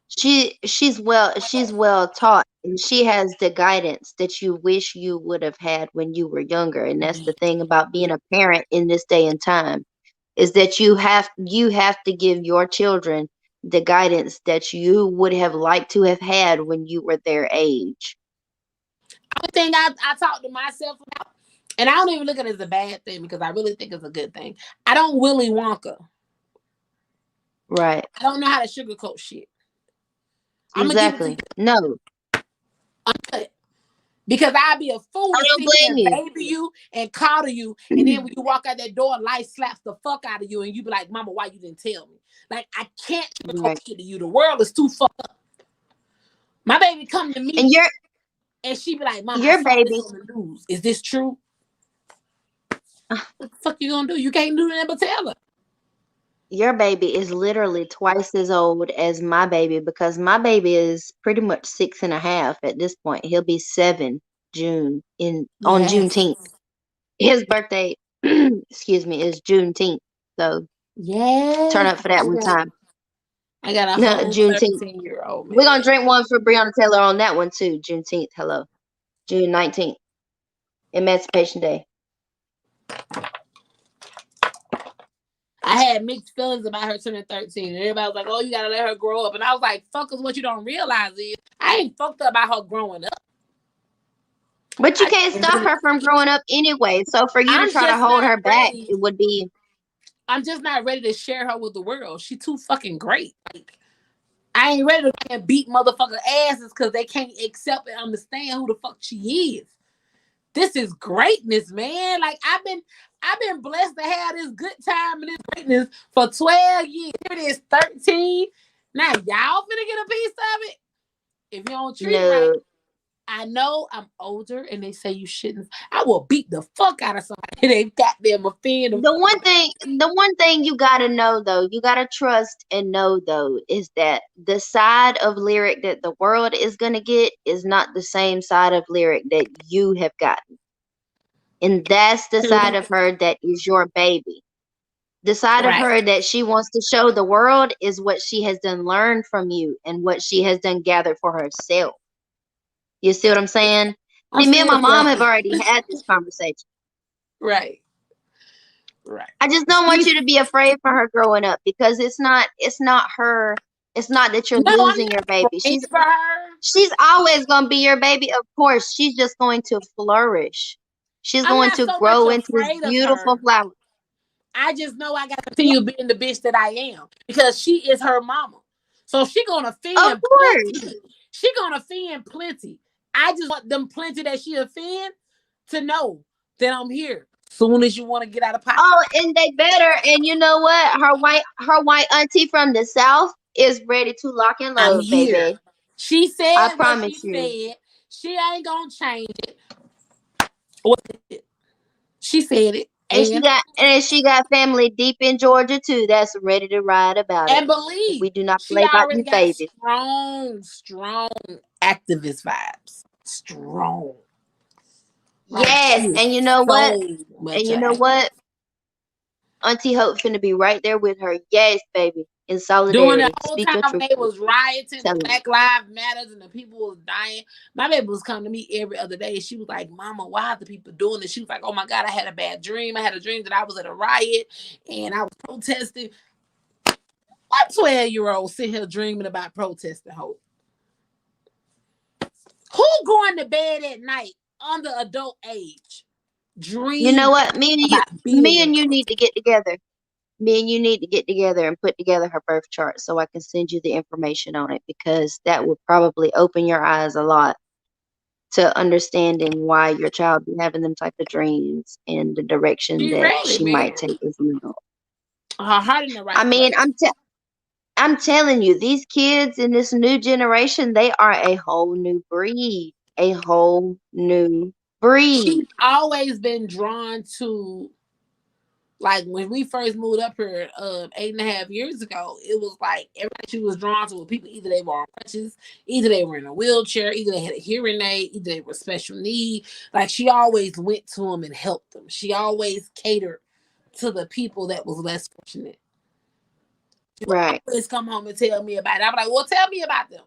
She's well taught, and she has the guidance that you wish you would have had when you were younger. And that's the thing about being a parent in this day and time, is that you have to give your children the guidance that you would have liked to have had when you were their age. Only thing I talk to myself about, and I don't even look at it as a bad thing because I really think it's a good thing. I don't Willy Wonka. Right. I don't know how to sugarcoat shit. I'm gonna give it to you. No. Uncut. Because I'd be a fool I to don't sit here and blame baby you and coddle you, and then when you walk out that door, life slaps the fuck out of you, and you be like, "Mama, why you didn't tell me?" Like, I can't sugarcoat shit to you. The world is too fucked up. My baby come to me, and she be like, "Mom, I saw this on the news. Is this true?" What the fuck you gonna do? You can't do nothing but tell her. Your baby is literally twice as old as my baby because my baby is pretty much 6.5 at this point. He'll be 7 on Yes. Juneteenth. His birthday, excuse me, is Juneteenth. So turn Yes. up for that one time. I got a whole Juneteenth. 13-year-old man. We're gonna drink one for Breonna Taylor on that one too. Juneteenth. Hello, June 19th, Emancipation Day. I had mixed feelings about her turning 13. And everybody was like, oh, you gotta let her grow up. And I was like, fuckers, what you don't realize is I ain't fucked up about her growing up. But you can't stop her from growing up anyway. So for you to I'm try to just hold not her back, ready. it would be. I'm just not ready to share her with the world. She too fucking great. Like, I ain't ready to beat motherfucker asses because they can't accept and understand who the fuck she is. This is greatness, man. Like I've been blessed to have this good time and this greatness for 12 years. Here it is, 13. Now y'all finna get a piece of it. If you don't treat it right, No. I know I'm older and they say you shouldn't. I will beat the fuck out of somebody. They goddamn offend them. The one thing you gotta know though, you gotta trust and know though, is that the side of lyric that the world is gonna get is not the same side of lyric that you have gotten. And that's the side of her that is your baby. The side of Right. her that she wants to show the world is what she has done learned from you and what she has done gathered for herself. You see what I'm saying? See, me and my mom have already had this conversation. Right. Right. I just don't want you to be afraid for her growing up because it's not her. It's not that you're No, I'm losing your not baby. afraid for her. She's always gonna be your baby, of course. She's just going to flourish. She's I'm going not to so much grow into this afraid of beautiful her. flower. I just know I got to continue being the bitch that I am because she is her mama. So she gonna Of offend course. plenty. She gonna offend plenty. I just want them plenty that she offend to know that I'm here. Soon as you want to get out of pocket. Oh, and they better. And you know what? Her white auntie from the South is ready to lock and I'm load, here. baby. She I said what promise she you. said. She ain't gonna change it. What she said it. And she got family deep in Georgia too that's ready to ride about it. And believe We do not she play about already these got babies. strong activist vibes. Strong. Like Yes, she is and you know what? so much And you know an what? Auntie Hope finna be right there with her. Yes, baby. In during the solidarity. whole Speak time your truth. they was rioting, Tell them. Black Lives Matters, and the people was dying. My baby was coming to me every other day. She was like, "Mama, why are the people doing this?" She was like, "Oh my God, I had a bad dream. I had a dream that I was at a riot and I was protesting." What 12-year-old sit here dreaming about protesting, Hope? Who going to bed at night under adult age You know dreaming what? about being Me in and you protest? need to get together. Me and you need to get together and put together her birth chart so I can send you the information on it because that would probably open your eyes a lot to understanding why your child be having them type of dreams and the direction She that ready, she man. might take as an adult. Her heart in the right I mean, place. I'm telling you, these kids in this new generation, they are a whole new breed. A whole new She's breed. always been drawn to, like when we first moved up here 8.5 years ago, it was like everybody she was drawn to were people, either they were on crutches, either they were in a wheelchair, either they had a hearing aid, either they were special need. Like she always went to them and helped them. She always catered to the people that was less fortunate. She would Right. always come home and tell me about it. I'm like, well, tell me about them.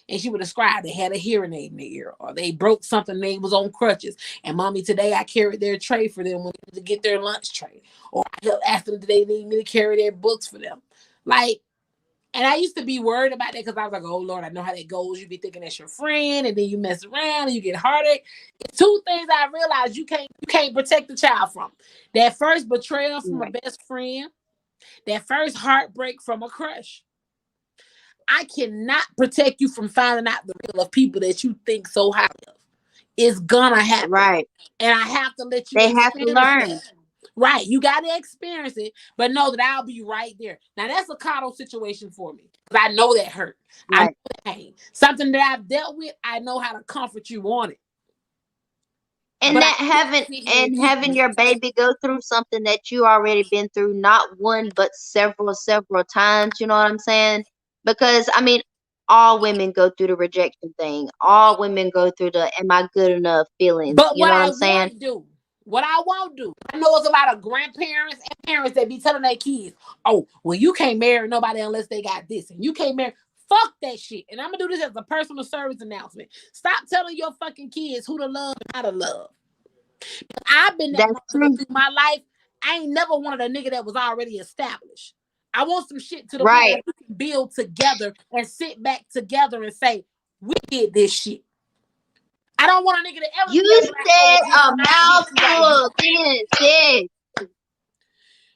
And she would describe they had a hearing aid in their ear, or they broke something, they was on crutches. And mommy, today I carried their tray for them when they to get their lunch tray. Or I asked them, did they need me to carry their books for them? Like, and I used to be worried about that because I was like, oh Lord, I know how that goes. You be thinking that's your friend, and then you mess around and you get heartache. Two things I realized you can't protect the child from. That first betrayal from a Right. best friend, that first heartbreak from a crush. I cannot protect you from finding out the real of people that you think so highly of. It's gonna happen. Right. And I have to let you They have to experience learn. that. Right. You gotta experience it, but know that I'll be right there. Now that's a coddle situation for me. Because I know that hurt. I know Right. that pain. Something that I've dealt with, I know how to comfort you on it. And But I that can't sit here and keep having your baby go through something that you already been through, not one but several times. You know what I'm saying? Because I mean, all women go through the rejection thing. All women go through the "Am I good enough?" feelings. But You what know what I I'm saying? won't do, what I won't do, I know it's a lot of grandparents and parents that be telling their kids, oh, well, you can't marry nobody unless they got this, and you can't marry. Fuck that shit. And I'm gonna do this as a personal service announcement. Stop telling your fucking kids who to love and how to love. I've been that That's motherfucker true. through my life. I ain't never wanted a nigga that was already established. I want some shit to the point Right. where we can build together and sit back together and say, we did this shit. I don't want a nigga to ever You be able to like, oh, said well, this a is my shit. You gotta get mouthful. Yes.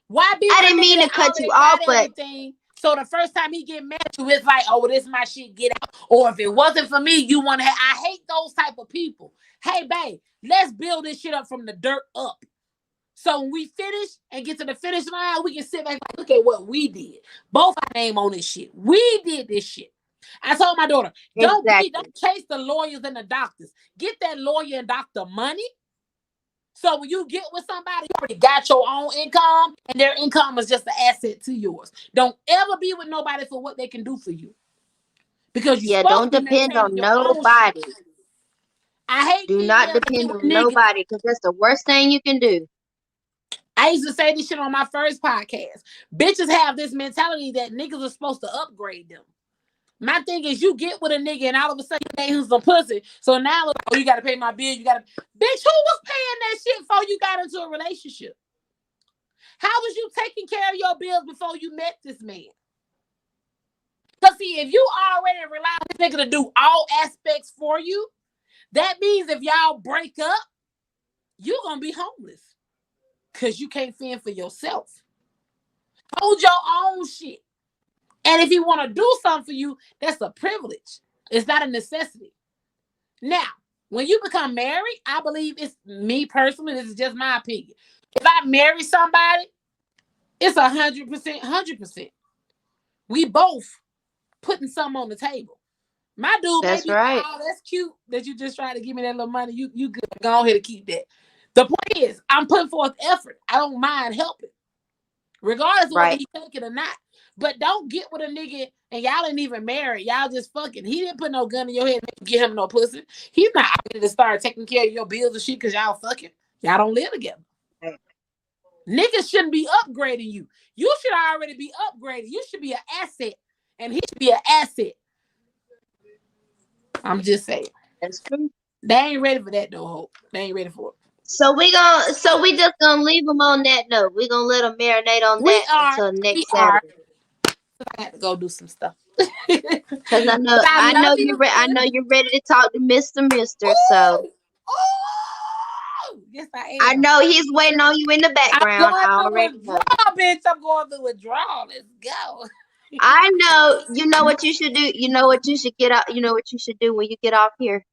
Why be I with a didn't nigga mean to that cut you already off, got but everything? So the first time he get mad at you, it's like, oh, well, this is my shit, get out. Or if it wasn't for me, you want to have. I hate those type of people. Hey, babe, let's build this shit up from the dirt up. So when we finish and get to the finish line, we can sit back and look at what we did. Both our name on this shit. We did this shit. I told my daughter, don't exactly. chase the lawyers and the doctors. Get that lawyer and doctor money. So when you get with somebody, you already got your own income, and their income is just an asset to yours. Don't ever be with nobody for what they can do for you, because you're Yeah, supposed don't to be depend maintaining on your own shit. nobody. I hate Do not females that get depend with on niggas. nobody because that's the worst thing you can do. I used to say this shit on my first podcast. Bitches have this mentality that niggas are supposed to upgrade them. My thing is, you get with a nigga and all of a sudden you pay him some pussy. So now, oh, you got to pay my bill. You got to, bitch, who was paying that shit before you got into a relationship? How was you taking care of your bills before you met this man? Because see, if you already rely on this nigga to do all aspects for you, that means if y'all break up, you're going to be homeless because you can't fend for yourself. Hold your own shit. And if he want to do something for you, that's a privilege. It's not a necessity. Now, when you become married, I believe it's me personally. This is just my opinion. If I marry somebody, it's 100%, 100%. We both putting something on the table. My dude may That's be like, right. oh, that's cute that you just trying to give me that little money. You good. Go ahead and keep that. The point is, I'm putting forth effort. I don't mind helping, regardless of whether Right. he take it or not. But don't get with a nigga and y'all ain't even married. Y'all just fucking. He didn't put no gun in your head and get him no pussy. He's not ready to start taking care of your bills and shit because y'all fucking. Y'all don't live together. Right. Niggas shouldn't be upgrading you. You should already be upgraded. You should be an asset, and he should be an asset. I'm just saying. That's true. They ain't ready for that though, Hope. They ain't ready for it. So we just gonna leave them on that note. We're gonna let them marinate on We that are. until We next are. Saturday. I had to go do some stuff. Because I But I love you, I know sis. you're ready to talk to Mister. So Ooh, ooh. Yes, I I am. know he's waiting on you in the I'm background. going I through already know. withdrawal, bitch. I'm going through withdrawal. Let's go. I know. You know what you should do. You know what you should get out. You know what you should do when you get off here.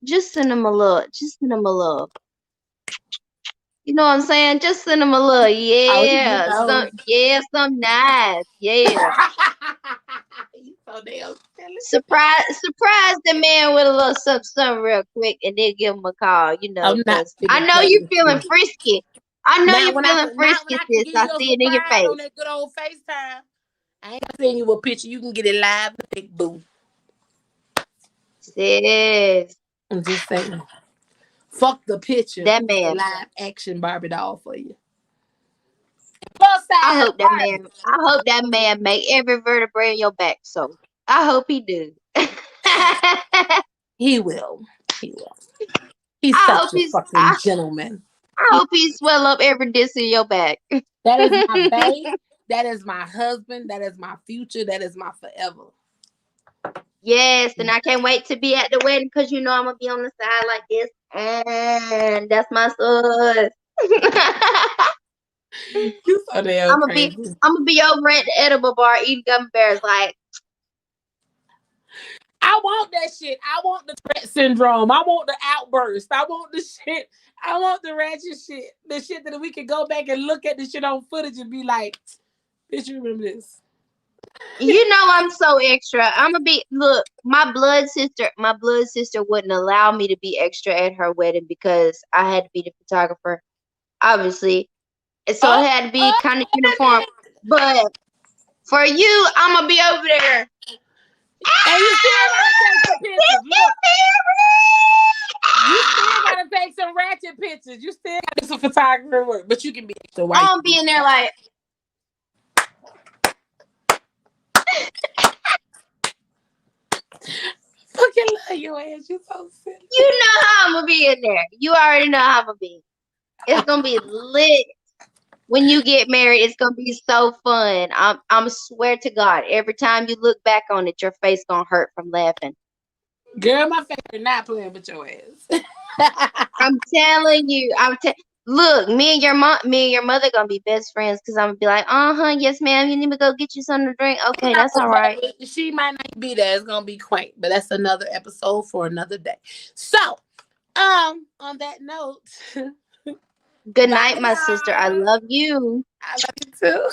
Just send him a love. Just send him a love. You know what I'm saying? Just send him a love. Oh, he get Some those. some nice. Yeah. You so damn silly. Surprise the man with a little something real quick and then give him a call, I'm not because I finna know play you with feeling you. frisky. I know Now you when I feeling can frisky, sis. give I you a see it in your surprise on face. that good old FaceTime, I ain't sending you a picture. You can get it live, big boo. Sis, I'm just saying. Fuck the picture. that It's a man. live action Barbie doll for you. Plus size Barbie. I hope that man make every vertebrae in your back. So I hope he do. I He will. He will. He's hope such a fucking I gentleman. hope he swell up every disc in your back. That is my babe. That is my husband. That is my future. That is my forever. Yes, and I can't wait to be at the wedding because you know I'm gonna be on the side like this, and that's my son. You so damn crazy. I'm gonna be over at the edible bar eating gummy bears. Like, I want that shit. I want the Tourette syndrome. I want the outburst. I want the shit. I want the ratchet shit. The shit that we can go back and look at the shit on footage and be like, bitch, you remember this? You know I'm so extra. I'm gonna be look, my blood sister wouldn't allow me to be extra at her wedding because I had to be the photographer, obviously. And so it Oh, had to be oh, kind of wait a uniform. minute. But for you, I'm gonna be over there. And you still gotta take some pictures. Look, you still gotta take some ratchet pictures. You still gotta do some photography work, but you can be extra white. I'm gonna be in there like fucking love your ass. You so silly. you know how I'm gonna be in there. You already know how I'm gonna be. It's gonna be lit. When you get married, it's gonna be so fun. I'm swear to God, every time you look back on it, your face gonna hurt from laughing. Girl, my favorite not playing with your ass. I'm telling you. Look, me and your mother gonna be best friends because I'm gonna be like, yes, ma'am. You need to go get you something to drink. Okay, that's all right. She might not be there. It's gonna be quaint, but that's another episode for another day. So, on that note, Good bye night, my sister. I y'all. love you. I love you too.